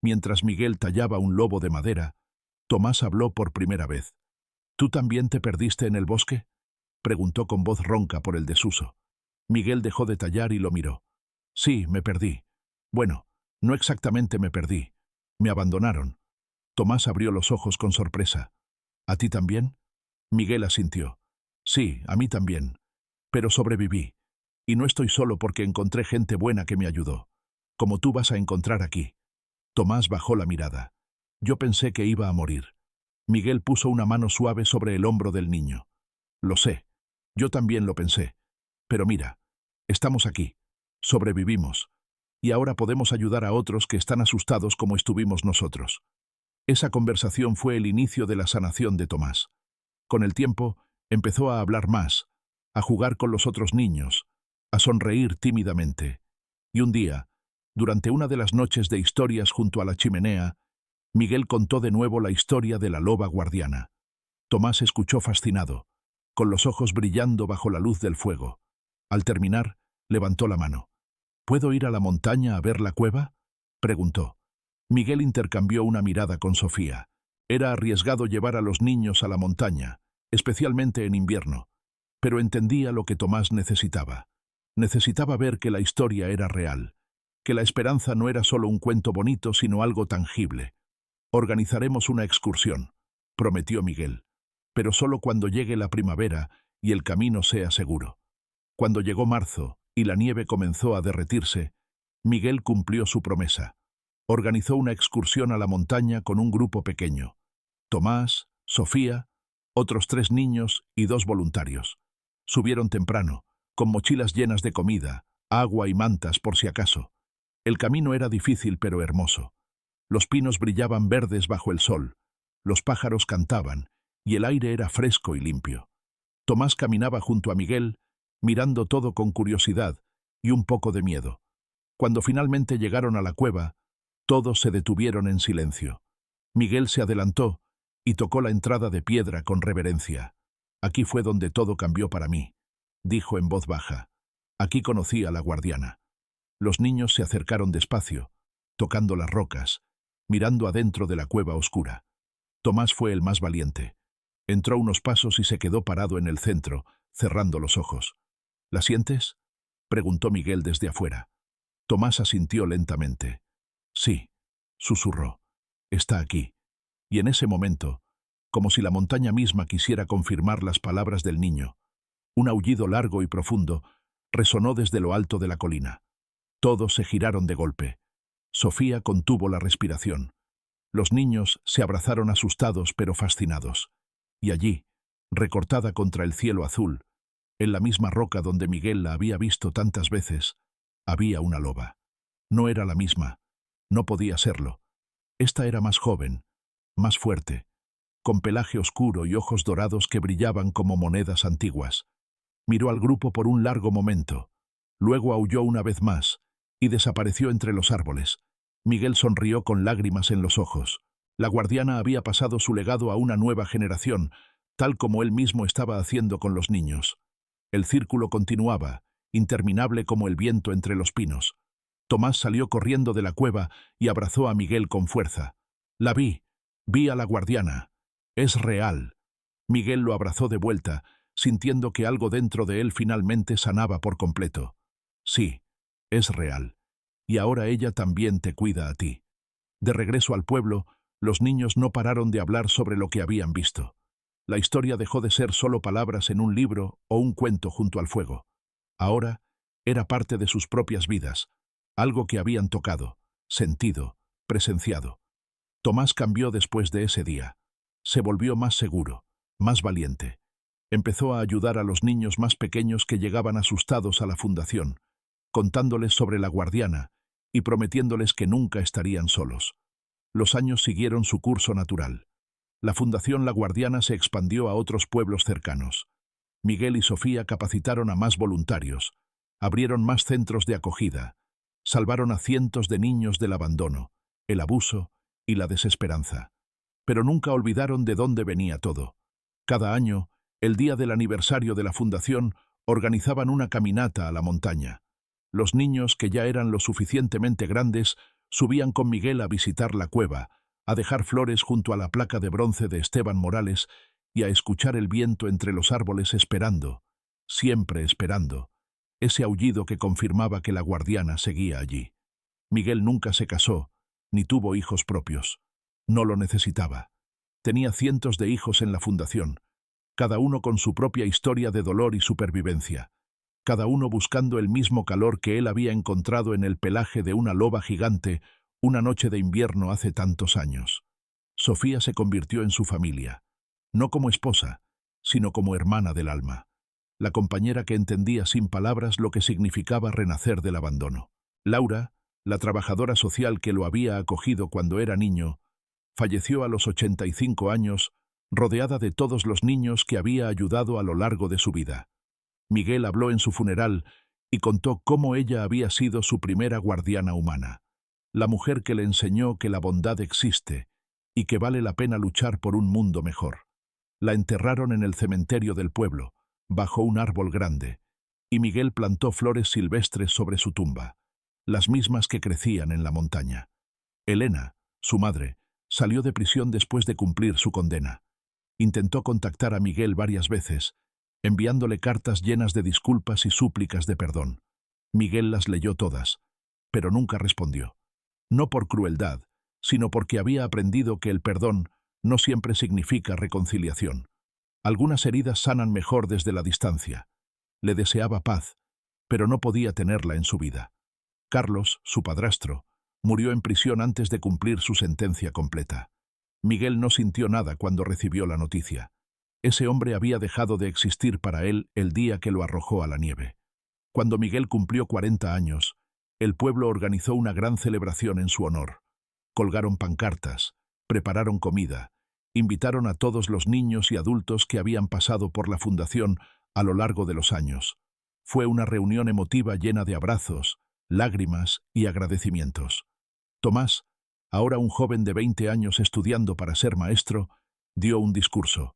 mientras Miguel tallaba un lobo de madera, Tomás habló por primera vez. ¿Tú también te perdiste en el bosque?, preguntó con voz ronca por el desuso. Miguel dejó de tallar y lo miró. Sí, me perdí. Bueno, no exactamente me perdí. Me abandonaron. Tomás abrió los ojos con sorpresa. ¿A ti también? Miguel asintió. Sí, a mí también. Pero sobreviví. Y no estoy solo porque encontré gente buena que me ayudó. Como tú vas a encontrar aquí. Tomás bajó la mirada. Yo pensé que iba a morir. Miguel puso una mano suave sobre el hombro del niño. Lo sé. Yo también lo pensé. Pero mira, estamos aquí. Sobrevivimos. Y ahora podemos ayudar a otros que están asustados como estuvimos nosotros. Esa conversación fue el inicio de la sanación de Tomás. Con el tiempo, empezó a hablar más, a jugar con los otros niños, a sonreír tímidamente. Y un día, durante una de las noches de historias junto a la chimenea, Miguel contó de nuevo la historia de la loba guardiana. Tomás escuchó fascinado, con los ojos brillando bajo la luz del fuego. Al terminar, levantó la mano. ¿Puedo ir a la montaña a ver la cueva?, preguntó. Miguel intercambió una mirada con Sofía. Era arriesgado llevar a los niños a la montaña, especialmente en invierno, pero entendía lo que Tomás necesitaba. Necesitaba ver que la historia era real, que la esperanza no era solo un cuento bonito, sino algo tangible. Organizaremos una excursión, prometió Miguel, pero solo cuando llegue la primavera y el camino sea seguro. Cuando llegó marzo y la nieve comenzó a derretirse, Miguel cumplió su promesa. Organizó una excursión a la montaña con un grupo pequeño. Tomás, Sofía, otros 3 niños y 2 voluntarios. Subieron temprano, con mochilas llenas de comida, agua y mantas por si acaso. El camino era difícil pero hermoso. Los pinos brillaban verdes bajo el sol, los pájaros cantaban y el aire era fresco y limpio. Tomás caminaba junto a Miguel, mirando todo con curiosidad y un poco de miedo. Cuando finalmente llegaron a la cueva, todos se detuvieron en silencio. Miguel se adelantó y tocó la entrada de piedra con reverencia. Aquí fue donde todo cambió para mí, dijo en voz baja. Aquí conocí a la guardiana. Los niños se acercaron despacio, tocando las rocas, mirando adentro de la cueva oscura. Tomás fue el más valiente. Entró unos pasos y se quedó parado en el centro, cerrando los ojos. ¿La sientes?, preguntó Miguel desde afuera. Tomás asintió lentamente. Sí, susurró. Está aquí. Y en ese momento, como si la montaña misma quisiera confirmar las palabras del niño, un aullido largo y profundo resonó desde lo alto de la colina. Todos se giraron de golpe. Sofía contuvo la respiración. Los niños se abrazaron asustados pero fascinados. Y allí, recortada contra el cielo azul, en la misma roca donde Miguel la había visto tantas veces, había una loba. No era la misma. No podía serlo. Esta era más joven, más fuerte, con pelaje oscuro y ojos dorados que brillaban como monedas antiguas. Miró al grupo por un largo momento. Luego aulló una vez más y desapareció entre los árboles. Miguel sonrió con lágrimas en los ojos. La guardiana había pasado su legado a una nueva generación, tal como él mismo estaba haciendo con los niños. El círculo continuaba, interminable como el viento entre los pinos. Tomás salió corriendo de la cueva y abrazó a Miguel con fuerza. La vi a la guardiana. Es real. Miguel lo abrazó de vuelta, sintiendo que algo dentro de él finalmente sanaba por completo. Sí, es real. Y ahora ella también te cuida a ti. De regreso al pueblo, los niños no pararon de hablar sobre lo que habían visto. La historia dejó de ser solo palabras en un libro o un cuento junto al fuego. Ahora era parte de sus propias vidas, algo que habían tocado, sentido, presenciado. Tomás cambió después de ese día. Se volvió más seguro, más valiente. Empezó a ayudar a los niños más pequeños que llegaban asustados a la fundación, contándoles sobre la guardiana y prometiéndoles que nunca estarían solos. Los años siguieron su curso natural. La Fundación La Guardiana se expandió a otros pueblos cercanos. Miguel y Sofía capacitaron a más voluntarios, abrieron más centros de acogida, salvaron a cientos de niños del abandono, el abuso y la desesperanza. Pero nunca olvidaron de dónde venía todo. Cada año, El día del aniversario de la fundación organizaban una caminata a la montaña. Los niños, que ya eran lo suficientemente grandes, subían con Miguel a visitar la cueva, a dejar flores junto a la placa de bronce de Esteban Morales y a escuchar el viento entre los árboles esperando, siempre esperando, ese aullido que confirmaba que la guardiana seguía allí. Miguel nunca se casó, ni tuvo hijos propios. No lo necesitaba. Tenía cientos de hijos en la fundación, cada uno con su propia historia de dolor y supervivencia, cada uno buscando el mismo calor que él había encontrado en el pelaje de una loba gigante una noche de invierno hace tantos años. Sofía se convirtió en su familia, no como esposa, sino como hermana del alma, la compañera que entendía sin palabras lo que significaba renacer del abandono. Laura, la trabajadora social que lo había acogido cuando era niño, falleció a los 85 años, rodeada de todos los niños que había ayudado a lo largo de su vida. Miguel habló en su funeral y contó cómo ella había sido su primera guardiana humana, la mujer que le enseñó que la bondad existe y que vale la pena luchar por un mundo mejor. La enterraron en el cementerio del pueblo, bajo un árbol grande, y Miguel plantó flores silvestres sobre su tumba, las mismas que crecían en la montaña. Elena, su madre, salió de prisión después de cumplir su condena. Intentó contactar a Miguel varias veces, enviándole cartas llenas de disculpas y súplicas de perdón. Miguel las leyó todas, pero nunca respondió. No por crueldad, sino porque había aprendido que el perdón no siempre significa reconciliación. Algunas heridas sanan mejor desde la distancia. Le deseaba paz, pero no podía tenerla en su vida. Carlos, su padrastro, murió en prisión antes de cumplir su sentencia completa. Miguel no sintió nada cuando recibió la noticia. Ese hombre había dejado de existir para él el día que lo arrojó a la nieve. Cuando Miguel cumplió 40 años, el pueblo organizó una gran celebración en su honor. Colgaron pancartas, prepararon comida, invitaron a todos los niños y adultos que habían pasado por la fundación a lo largo de los años. Fue una reunión emotiva llena de abrazos, lágrimas y agradecimientos. Tomás, ahora un joven de 20 años estudiando para ser maestro, dio un discurso.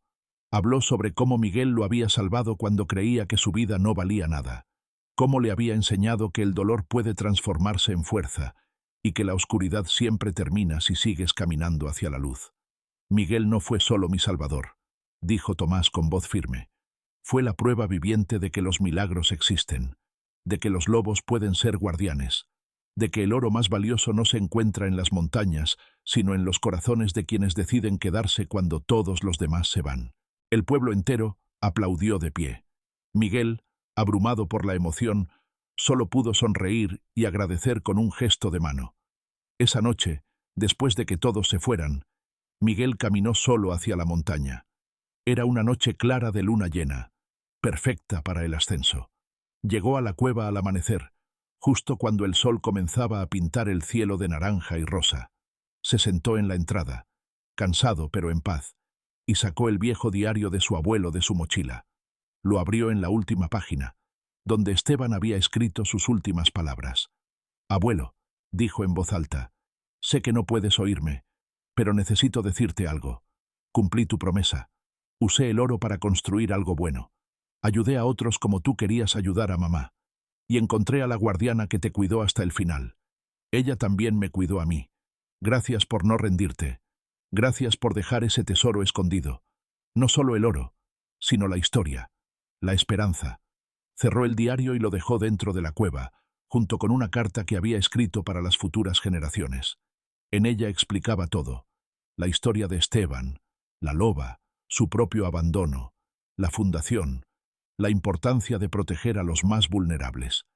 Habló sobre cómo Miguel lo había salvado cuando creía que su vida no valía nada, cómo le había enseñado que el dolor puede transformarse en fuerza y que la oscuridad siempre termina si sigues caminando hacia la luz. Miguel no fue solo mi salvador, dijo Tomás con voz firme. Fue la prueba viviente de que los milagros existen, de que los lobos pueden ser guardianes, de que el oro más valioso no se encuentra en las montañas, sino en los corazones de quienes deciden quedarse cuando todos los demás se van. El pueblo entero aplaudió de pie. Miguel, abrumado por la emoción, solo pudo sonreír y agradecer con un gesto de mano. Esa noche, después de que todos se fueran, Miguel caminó solo hacia la montaña. Era una noche clara de luna llena, perfecta para el ascenso. Llegó a la cueva al amanecer, justo cuando el sol comenzaba a pintar el cielo de naranja y rosa. Se sentó en la entrada, cansado pero en paz, y sacó el viejo diario de su abuelo de su mochila. Lo abrió en la última página, donde Esteban había escrito sus últimas palabras. «Abuelo», dijo en voz alta, «sé que no puedes oírme, pero necesito decirte algo. Cumplí tu promesa. Usé el oro para construir algo bueno. Ayudé a otros como tú querías ayudar a mamá. Y encontré a la guardiana que te cuidó hasta el final. Ella también me cuidó a mí. Gracias por no rendirte. Gracias por dejar ese tesoro escondido. No solo el oro, sino la historia, la esperanza». Cerró el diario y lo dejó dentro de la cueva, junto con una carta que había escrito para las futuras generaciones. En ella explicaba todo: la historia de Esteban, la loba, su propio abandono, la fundación, la importancia de proteger a los más vulnerables.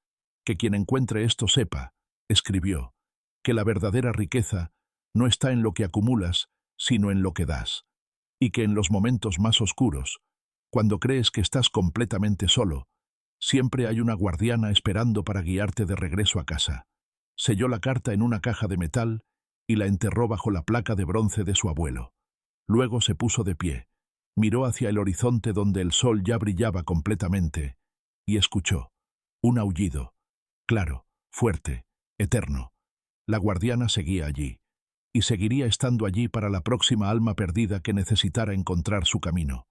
Que quien encuentre esto sepa, escribió, que la verdadera riqueza no está en lo que acumulas, sino en lo que das, y que en los momentos más oscuros, cuando crees que estás completamente solo, siempre hay una guardiana esperando para guiarte de regreso a casa. Selló la carta en una caja de metal y la enterró bajo la placa de bronce de su abuelo. Luego se puso de pie, miró hacia el horizonte donde el sol ya brillaba completamente, y escuchó un aullido, claro, fuerte, eterno. La guardiana seguía allí, y seguiría estando allí para la próxima alma perdida que necesitara encontrar su camino.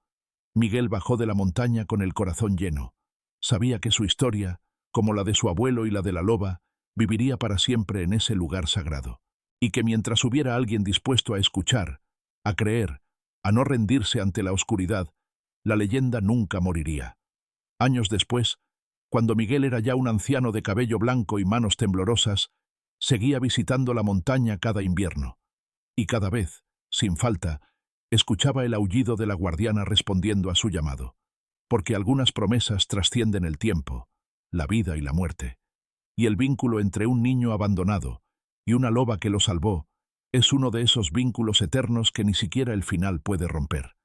Miguel bajó de la montaña con el corazón lleno. Sabía que su historia, como la de su abuelo y la de la loba, viviría para siempre en ese lugar sagrado, y que mientras hubiera alguien dispuesto a escuchar, a creer, a no rendirse ante la oscuridad, la leyenda nunca moriría. Años después, cuando Miguel era ya un anciano de cabello blanco y manos temblorosas, seguía visitando la montaña cada invierno, y cada vez, sin falta, escuchaba el aullido de la guardiana respondiendo a su llamado, porque algunas promesas trascienden el tiempo, la vida y la muerte, y el vínculo entre un niño abandonado y una loba que lo salvó es uno de esos vínculos eternos que ni siquiera el final puede romper.